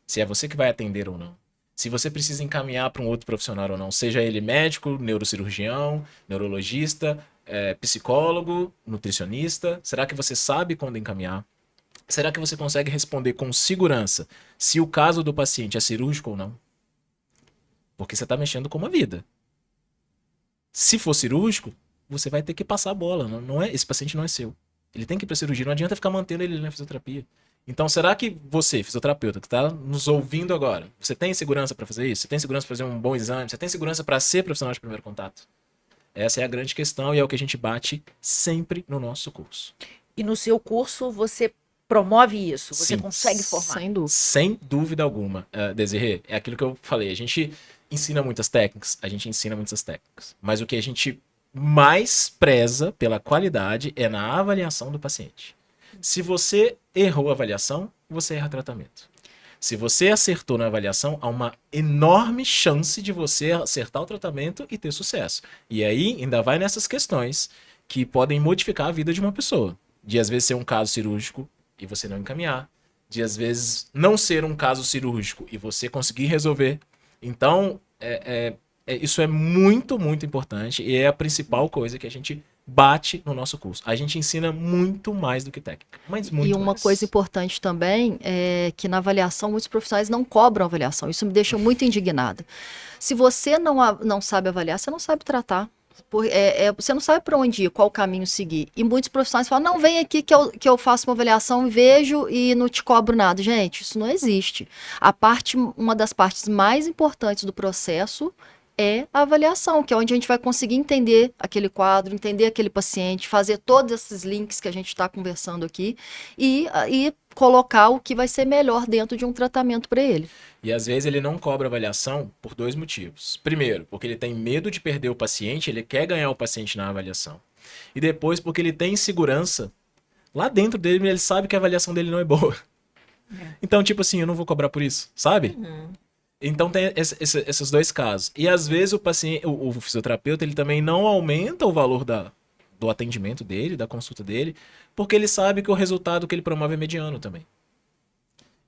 Se é você que vai atender ou não? Se você precisa encaminhar para um outro profissional ou não? Seja ele médico, neurocirurgião, neurologista, psicólogo, nutricionista. Será que você sabe quando encaminhar? Será que você consegue responder com segurança se o caso do paciente é cirúrgico ou não? Porque você está mexendo com uma vida. Se for cirúrgico, você vai ter que passar a bola. Não é, esse paciente não é seu. Ele tem que ir para cirurgia. Não adianta ficar mantendo ele na fisioterapia. Então, será que você, fisioterapeuta, que está nos ouvindo agora, você tem segurança para fazer isso? Você tem segurança para fazer um bom exame? Você tem segurança para ser profissional de primeiro contato? Essa é a grande questão e é o que a gente bate sempre no nosso curso. E no seu curso você promove isso? Você Sim. consegue formar? Sem dúvida. Sem dúvida alguma, Desirê. É aquilo que eu falei. A gente ensina muitas técnicas, mas o que a gente mais preza pela qualidade é na avaliação do paciente. Se você errou a avaliação, você erra tratamento. Se você acertou na avaliação, há uma enorme chance de você acertar o tratamento e ter sucesso. E aí ainda vai nessas questões que podem modificar a vida de uma pessoa. De às vezes ser um caso cirúrgico e você não encaminhar. De às vezes não ser um caso cirúrgico e você conseguir resolver. Então, isso é muito, muito importante e é a principal coisa que a gente bate no nosso curso. A gente ensina muito mais do que técnica, mas muito E uma mais. coisa importante também é que na avaliação muitos profissionais não cobram avaliação. Isso me deixa muito indignada. Se você não sabe avaliar, você não sabe tratar. Você não sabe para onde ir, qual caminho seguir. E muitos profissionais falam, não, vem aqui que eu faço uma avaliação e vejo e não te cobro nada. Gente, isso não existe. Uma das partes mais importantes do processo é a avaliação, que é onde a gente vai conseguir entender aquele quadro, entender aquele paciente, fazer todos esses links que a gente está conversando aqui e colocar o que vai ser melhor dentro de um tratamento para ele. E às vezes ele não cobra avaliação por 2 motivos. Primeiro, porque ele tem medo de perder o paciente, ele quer ganhar o paciente na avaliação. E depois, porque ele tem insegurança. Lá dentro dele, ele sabe que a avaliação dele não é boa. Então, tipo assim, eu não vou cobrar por isso, sabe? Então tem esses 2 casos. E às vezes o paciente, o fisioterapeuta, ele também não aumenta o valor do atendimento dele, da consulta dele, porque ele sabe que o resultado que ele promove é mediano também.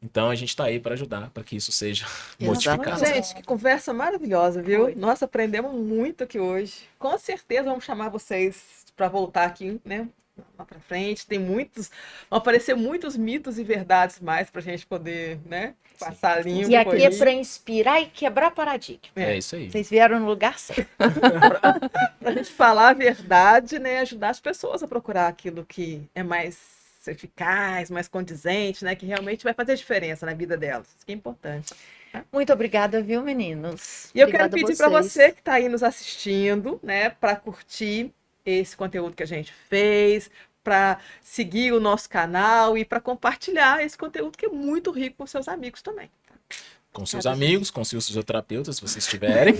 Então a gente está aí para ajudar, para que isso seja modificado. Gente, que conversa maravilhosa, viu? Foi. Nossa, aprendemos muito aqui hoje. Com certeza vamos chamar vocês para voltar aqui, né? Lá para frente. Vão aparecer muitos mitos e verdades mais para a gente poder, né? Passar limpo. E aqui é aí. para inspirar e quebrar paradigma. É isso aí. Vocês vieram no lugar certo. Pra gente falar a verdade, né? Ajudar as pessoas a procurar aquilo que é mais eficaz, mais condizente, né? Que realmente vai fazer diferença na vida delas. Isso que é importante. Muito obrigada, viu, meninos? E eu Obrigada quero pedir a para vocês. você que está aí nos assistindo, né? Para curtir esse conteúdo que a gente fez, para seguir o nosso canal e para compartilhar esse conteúdo que é muito rico com seus amigos também. Com seus amigos, com seus fisioterapeutas, se vocês estiverem.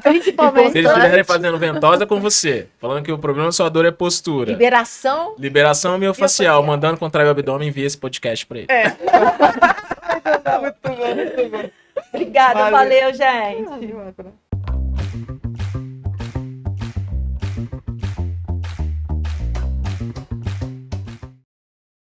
Principalmente. Se eles estiverem fazendo ventosa com você, falando que o problema da sua dor é postura. Liberação. Liberação miofascial, mandando contrair o abdômen, envia esse podcast para ele. Muito bom, muito bom. Obrigada, Valeu. valeu gente. Valeu.